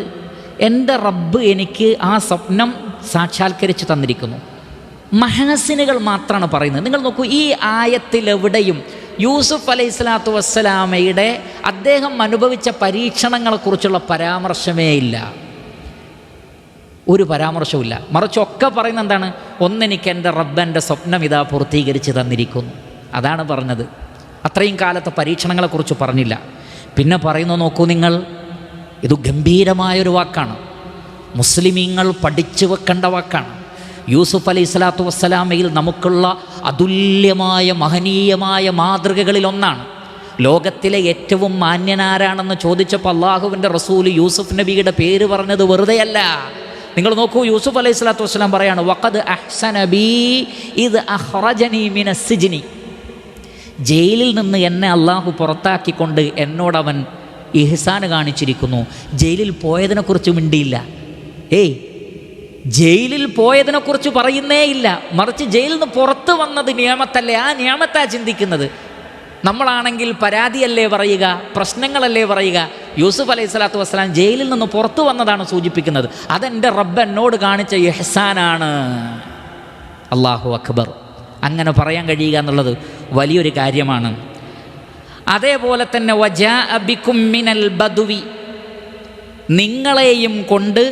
എൻ്റെ റബ്ബ് എനിക്ക് ആ സ്വപ്നം സാക്ഷാത്കരിച്ച് തന്നിരിക്കുന്നു. മഹാസിനുകൾ മാത്രമാണ് പറയുന്നത്. നിങ്ങൾ നോക്കൂ, ഈ ആയത്തിലെവിടെയും യൂസുഫ് അലൈഹി സ്വലാത്തു വസ്സലാമയുടെ അദ്ദേഹം അനുഭവിച്ച പരീക്ഷണങ്ങളെക്കുറിച്ചുള്ള പരാമർശമേ ഇല്ല, ഒരു പരാമർശവുമില്ല. മറിച്ചൊക്കെ പറയുന്നത് എന്താണ്? ഒന്നെനിക്ക് എൻ്റെ റബ്ബ് എൻ്റെ സ്വപ്നം ഇതാ പൂർത്തീകരിച്ച് തന്നിരിക്കുന്നു, അതാണ് പറഞ്ഞത്. അത്രയും കാലത്തെ പരീക്ഷണങ്ങളെക്കുറിച്ച് പറഞ്ഞില്ല. പിന്നെ പറയുന്നു, നോക്കൂ നിങ്ങൾ, ഇത് ഗംഭീരമായൊരു വാക്കാണ്, മുസ്ലിമീങ്ങൾ പഠിച്ചു വെക്കേണ്ട വാക്കാണ്. യൂസുഫ് അലൈഹി സ്വലാത്തു വസ്സലാമയിൽ നമുക്കുള്ള അതുല്യമായ മഹനീയമായ മാതൃകകളിൽ ഒന്നാണ്. ലോകത്തിലെ ഏറ്റവും മാന്യനാരാണെന്ന് ചോദിച്ചപ്പോൾ അള്ളാഹുവിൻ്റെ റസൂൽ യൂസുഫ് നബിയുടെ പേര് പറഞ്ഞത് വെറുതെയല്ല. നിങ്ങൾ നോക്കൂ, യൂസുഫ് അലൈഹി സ്വലാത്തു വസ്സലാം പറയാണ്, വഖദ് അഹ്സന ബി ഇദ് അഖ്റജനി മിനസ് സിജ്നി. ജയിലിൽ നിന്ന് എന്നെ അള്ളാഹു പുറത്താക്കിക്കൊണ്ട് എന്നോടവൻ ഇഹ്സാന് കാണിച്ചിരിക്കുന്നു. ജയിലിൽ പോയതിനെക്കുറിച്ച് മിണ്ടിയില്ല. ജയിലിൽ പോയതിനെക്കുറിച്ച് പറയുന്നേ ഇല്ല, മറിച്ച് ജയിലിൽ നിന്ന് പുറത്ത് വന്നത് നിയമത്തല്ലേ, ആ നിയമത്താ ചിന്തിക്കുന്നത്. നമ്മളാണെങ്കിൽ പരാതിയല്ലേ പറയുക, പ്രശ്നങ്ങളല്ലേ പറയുക. യൂസുഫ് അലൈഹി സ്വലാത്തു വസ്സലാം ജയിലിൽ നിന്ന് പുറത്തു വന്നതാണ് സൂചിപ്പിക്കുന്നത്. അതെൻ്റെ റബ്ബ് എന്നോട് കാണിച്ച ഇഹ്സാനാണ്. അല്ലാഹു അക്ബർ. അങ്ങനെ പറയാൻ കഴിയുക എന്നുള്ളത് വലിയൊരു കാര്യമാണ്. അതേപോലെ തന്നെ വജാഅ ബികും മിനൽ ബദുവി, നിങ്ങളെയും കൊണ്ട്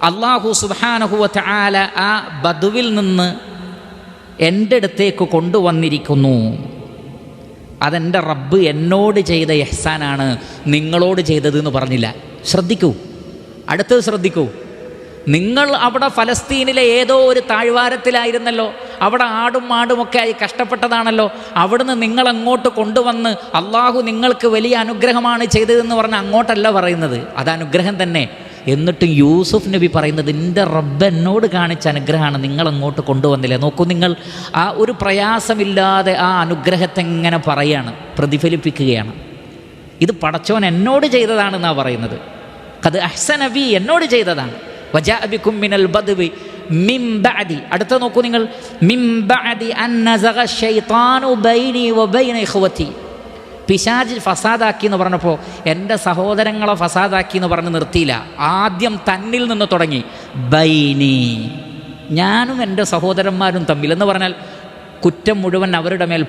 അല്ലാഹു സുബ്ഹാനഹു വ തആല ആ ബദുവിൽ നിന്ന് എൻ്റെ അടുത്തേക്ക് കൊണ്ടുവന്നിരിക്കുന്നു. അതെൻ്റെ റബ്ബ് എന്നോട് ചെയ്ത ഇഹ്സാനാണ്, നിങ്ങളോട് ചെയ്തത് എന്ന് പറഞ്ഞില്ല. ശ്രദ്ധിക്കൂ, അടുത്തത് ശ്രദ്ധിക്കൂ. നിങ്ങൾ അവിടെ ഫലസ്തീനിലെ ഏതോ ഒരു താഴ്വാരത്തിലായിരുന്നല്ലോ, അവിടെ ആടും മാടുമൊക്കെ ആയി കഷ്ടപ്പെട്ടതാണല്ലോ. അവിടുന്ന് നിങ്ങളങ്ങോട്ട് കൊണ്ടുവന്ന് അള്ളാഹു നിങ്ങൾക്ക് വലിയ അനുഗ്രഹമാണ് ചെയ്തതെന്ന് പറഞ്ഞ് അങ്ങോട്ടല്ല പറയുന്നത്, അത് അനുഗ്രഹം തന്നെ. എന്നിട്ട് യൂസുഫ് നബി പറയുന്നത്, എൻ്റെ റബ്ബ് എന്നോട് കാണിച്ച അനുഗ്രഹമാണ്, നിങ്ങളങ്ങോട്ട് കൊണ്ടുവന്നില്ലേ. നോക്കൂ നിങ്ങൾ, ആ ഒരു പ്രയാസമില്ലാതെ ആ അനുഗ്രഹത്തെ എങ്ങനെ പറയാണ്, പ്രതിഫലിപ്പിക്കുകയാണ്. ഇത് പടച്ചോൻ എന്നോട് ചെയ്തതാണെന്നാണ് പറയുന്നത്. ഖദ് അഹ്സന ബി, എന്നോട് ചെയ്തതാണ്. വജാഅ ബികും മിനൽ ബദ്വി മിൻ ബഅദി, അടുത്ത നോക്കൂ നിങ്ങൾ, മിൻ ബഅദി അൻ നസഗ ശൈത്താനു ബൈനി വബൈന ഇഖ്വതി. പിശാച് ഫസാദാക്കി എന്ന് പറഞ്ഞപ്പോൾ എൻ്റെ സഹോദരങ്ങളെ ഫസാദാക്കി എന്ന് പറഞ്ഞ് നിർത്തിയില്ല, ആദ്യം തന്നിൽ നിന്ന് തുടങ്ങി. ബൈനി, ഞാനും എൻ്റെ സഹോദരന്മാരും തമ്മിൽ എന്ന് പറഞ്ഞാൽ കുറ്റം മുഴുവൻ അവരുടെ മേൽ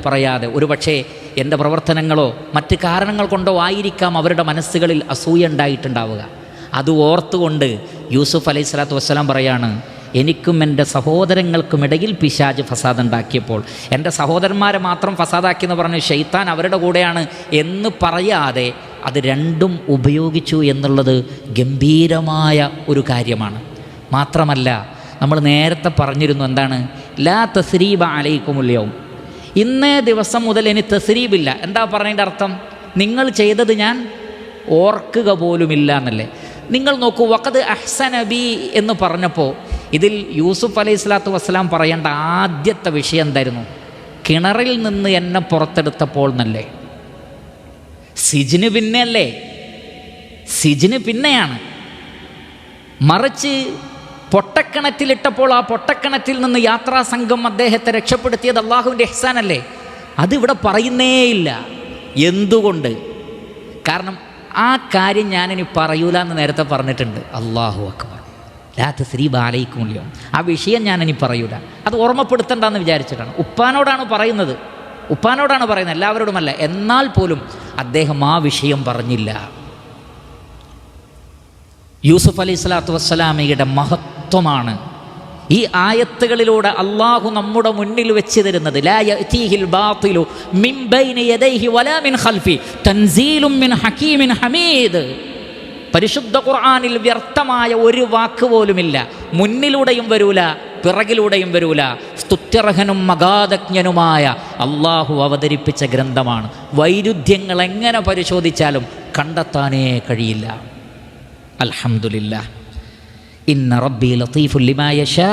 പറയാതെ ഒരു പക്ഷേ എൻ്റെ പ്രവർത്തനങ്ങളോ മറ്റ് കാരണങ്ങൾ കൊണ്ടോ ആയിരിക്കാം അവരുടെ മനസ്സുകളിൽ അസൂയ ഉണ്ടായിട്ടുണ്ടാവുക. അത് ഓർത്തുകൊണ്ട് യൂസുഫ് അലൈഹി സ്വലാത്തു വസ്സലാം പറയാണ്, എനിക്കും എൻ്റെ സഹോദരങ്ങൾക്കും ഇടയിൽ പിശാച് ഫസാദ് ഉണ്ടാക്കിയപ്പോൾ എൻ്റെ സഹോദരന്മാരെ മാത്രം ഫസാദാക്കിയെന്ന് പറഞ്ഞ് ശൈത്താൻ അവരുടെ കൂടെയാണ് എന്ന് പറയാതെ അത് രണ്ടും ഉപയോഗിച്ചു എന്നുള്ളത് ഗംഭീരമായ ഒരു കാര്യമാണ്. മാത്രമല്ല, നമ്മൾ നേരത്തെ പറഞ്ഞിരുന്നു, എന്താണ്? ലാ തസ്രീബ അലൈക്കുമുൽ യൗം, ഇന്നേ ദിവസം മുതൽ ഇനി തസ്രീബില്ല. എന്താ പറഞ്ഞതിൻ്റെ അർത്ഥം? നിങ്ങൾ ചെയ്തത് ഞാൻ ഓർക്കുക പോലുമില്ല എന്നല്ലേ. നിങ്ങൾ നോക്കൂ, വഖദ് അഹ്സന ബി എന്ന് പറഞ്ഞപ്പോൾ ഇതിൽ യൂസുഫ് അലൈഹി സ്വലാത്തു വസ്സലാം പറയേണ്ട ആദ്യത്തെ വിഷയം എന്തായിരുന്നു? കിണറിൽ നിന്ന് എന്നെ പുറത്തെടുത്തപ്പോൾ എന്നല്ലേ. സിജ്ന് പിന്നെയല്ലേ, സിജ്ന് പിന്നെയാണ്. മറിച്ച് പൊട്ടക്കിണറ്റിലിട്ടപ്പോൾ ആ പൊട്ടക്കിണറ്റിൽ നിന്ന് യാത്രാസംഘം അദ്ദേഹത്തെ രക്ഷപ്പെടുത്തിയത് അള്ളാഹുവിൻ്റെ ഇഹ്സാനല്ലേ. അതിവിടെ പറയുന്നേയില്ല. എന്തുകൊണ്ട്? കാരണം ആ കാര്യം ഞാനിനി പറയൂല എന്ന് നേരത്തെ പറഞ്ഞിട്ടുണ്ട്. അല്ലാഹു അക്ബർ. ലാ തസ്രീബ അലൈക്കുമുൽ യൗം, ആ വിഷയം ഞാനിനി പറയൂല. അത് ഓർമ്മപ്പെടുത്തണ്ടെന്ന് വിചാരിച്ചിട്ടാണ്. ഉപ്പാനോടാണ് പറയുന്നത്, എല്ലാവരോടുമല്ല. എന്നാൽ പോലും അദ്ദേഹം ആ വിഷയം പറഞ്ഞില്ല. യൂസുഫ് അലൈഹി സ്വലാത്തു വസ്സലാമയുടെ മഹത്വമാണ് ഈ ആയത്തുകളിലൂടെ അള്ളാഹു നമ്മുടെ മുന്നിൽ വെച്ച് തരുന്നത് ലാ യഅ്തീഹിൽ ബാത്തിലു മിൻ ബൈനി യദൈഹി വലാ മിൻ ഖൽഫി തൻസീലുൻ മിൻ ഹകീമിൻ ഹമീദ്. പരിശുദ്ധ ഖുർആനിൽ വ്യർത്ഥമായ ഒരു വാക്ക് പോലുമില്ല. മുന്നിലൂടെയും വരൂല, പിറകിലൂടെയും വരൂല. സ്തുത്യർഹനും മഗാധജ്ഞനുമായ അള്ളാഹു അവതരിപ്പിച്ച ഗ്രന്ഥമാണ്. വൈരുദ്ധ്യങ്ങൾ എങ്ങനെ പരിശോധിച്ചാലും കണ്ടെത്താനേ കഴിയില്ല. അൽഹംദുലില്ലാഹ്. ഇന്ന റബ്ബി ലത്തീഫുൽ ലിമാ യശാ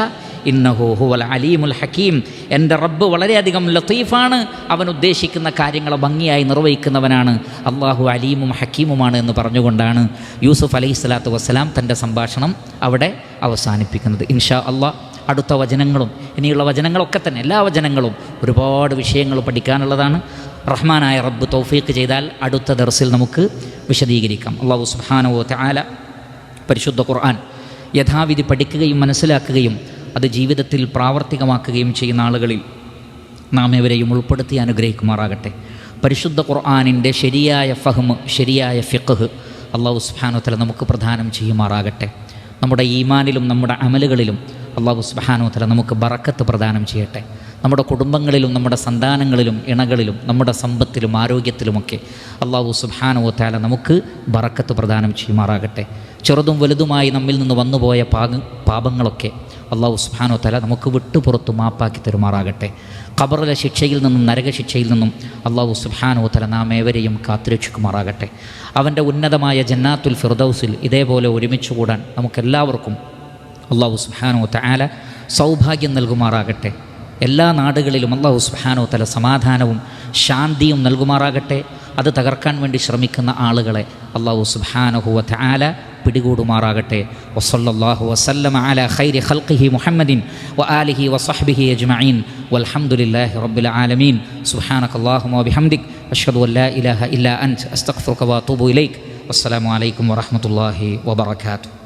ഇന്നഹു ഹുവൽ അലീമുൽ ഹക്കീം. എൻ്റെ റബ്ബ് വളരെയധികം ലത്തീഫാണ്, അവൻ ഉദ്ദേശിക്കുന്ന കാര്യങ്ങൾ ഭംഗിയായി നിർവഹിക്കുന്നവനാണ്. അള്ളാഹു അലീമും ഹക്കീമുമാണ് എന്ന് പറഞ്ഞുകൊണ്ടാണ് യൂസുഫ് അലൈഹിസ്സലാത്തു വസ്സലാം തൻ്റെ സംഭാഷണം അവിടെ അവസാനിപ്പിക്കുന്നത്. ഇൻഷാ അള്ളാഹ് അടുത്ത വചനങ്ങളും ഇനിയുള്ള വചനങ്ങളൊക്കെ തന്നെ എല്ലാ വചനങ്ങളും ഒരുപാട് വിഷയങ്ങൾ പഠിക്കാനുള്ളതാണ്. റഹ്മാനായ റബ്ബ് തൗഫീഖ് ചെയ്താൽ അടുത്ത ദർസിൽ നമുക്ക് വിശദീകരിക്കാം. അള്ളാഹു സുബ്ഹാനഹു വ തആല പരിശുദ്ധ ഖുർആൻ യഥാവിധി പഠിക്കുകയും മനസ്സിലാക്കുകയും അത് ജീവിതത്തിൽ പ്രാവർത്തികമാക്കുകയും ചെയ്യുന്ന ആളുകളിൽ നാം എവരെയും ഉൾപ്പെടുത്തി അനുഗ്രഹിക്കുമാറാകട്ടെ. പരിശുദ്ധ ഖുർആനിൻ്റെ ശരിയായ ഫഹ്മ്, ശരിയായ ഫിഖ്ഹ് അല്ലാഹു സുബ്ഹാനഹു വ തആല നമുക്ക് പ്രദാനം ചെയ്യുമാറാകട്ടെ. നമ്മുടെ ഈമാനിലും നമ്മുടെ അമലുകളിലും അല്ലാഹു സുബ്ഹാനഹു വ തആല നമുക്ക് ബറക്കത്ത് പ്രദാനം ചെയ്യട്ടെ. നമ്മുടെ കുടുംബങ്ങളിലും നമ്മുടെ സന്താനങ്ങളിലും ഇണകളിലും നമ്മുടെ സമ്പത്തിലും ആരോഗ്യത്തിലുമൊക്കെ അല്ലാഹു സുബ്ഹാനഹു വ തആല നമുക്ക് ബറക്കത്ത് പ്രദാനം ചെയ്യുമാറാകട്ടെ. ചെറുതും വലുതുമായി നമ്മിൽ നിന്ന് വന്നുപോയ പാപങ്ങളൊക്കെ അല്ലാഹു സുബ്ഹാനഹു വ തആല നമുക്ക് വിട്ടുപുറത്ത് മാപ്പാക്കി തരുമാറാകട്ടെ. ഖബറിലെ ശിക്ഷയിൽ നിന്നും നരകശിക്ഷയിൽ നിന്നും അല്ലാഹു സുബ്ഹാനഹു വ തആല നാം ഏവരെയും കാത്തുരക്ഷിക്കുമാറാകട്ടെ. അവൻ്റെ ഉന്നതമായ ജന്നാത്തുൽ ഫിർദൗസിൽ ഇതേപോലെ ഒരുമിച്ച് കൂടാൻ നമുക്കെല്ലാവർക്കും അല്ലാഹു സുബ്ഹാനഹു വ തആല സൗഭാഗ്യം നൽകുമാറാകട്ടെ. എല്ലാ നാടുകളിലും അല്ലാഹു സുബ്ഹാനഹു വ തആല സമാധാനവും ശാന്തിയും നൽകുമാറാകട്ടെ. അത് തകർക്കാൻ വേണ്ടി ശ്രമിക്കുന്ന ആളുകളെ അല്ലാഹു സുബ്ഹാനഹു വ തആല പിടികൂടുമാറാകട്ടെ. വസല്ലല്ലാഹു വസല്ലമ അലാ ഖൈരി ഖൽഖിഹി മുഹമ്മദിൻ വആലിഹി വസഹ്ബിഹി അജ്മഈൻ വൽഹംദുലില്ലാഹി റബ്ബിൽ ആലമീൻ. സുബ്ഹാനകല്ലാഹുമ്മ വബിഹംദിക് അഷ്ഹദു അൻ ലാ ഇലാഹ ഇല്ലാ അൻത അസ്തഗ്ഫിറുക വഅതൂബു ഇലൈക്. വസ്സലാമു അലൈക്കും വറഹ്മത്തുള്ളാഹി വബറകാതുഹു.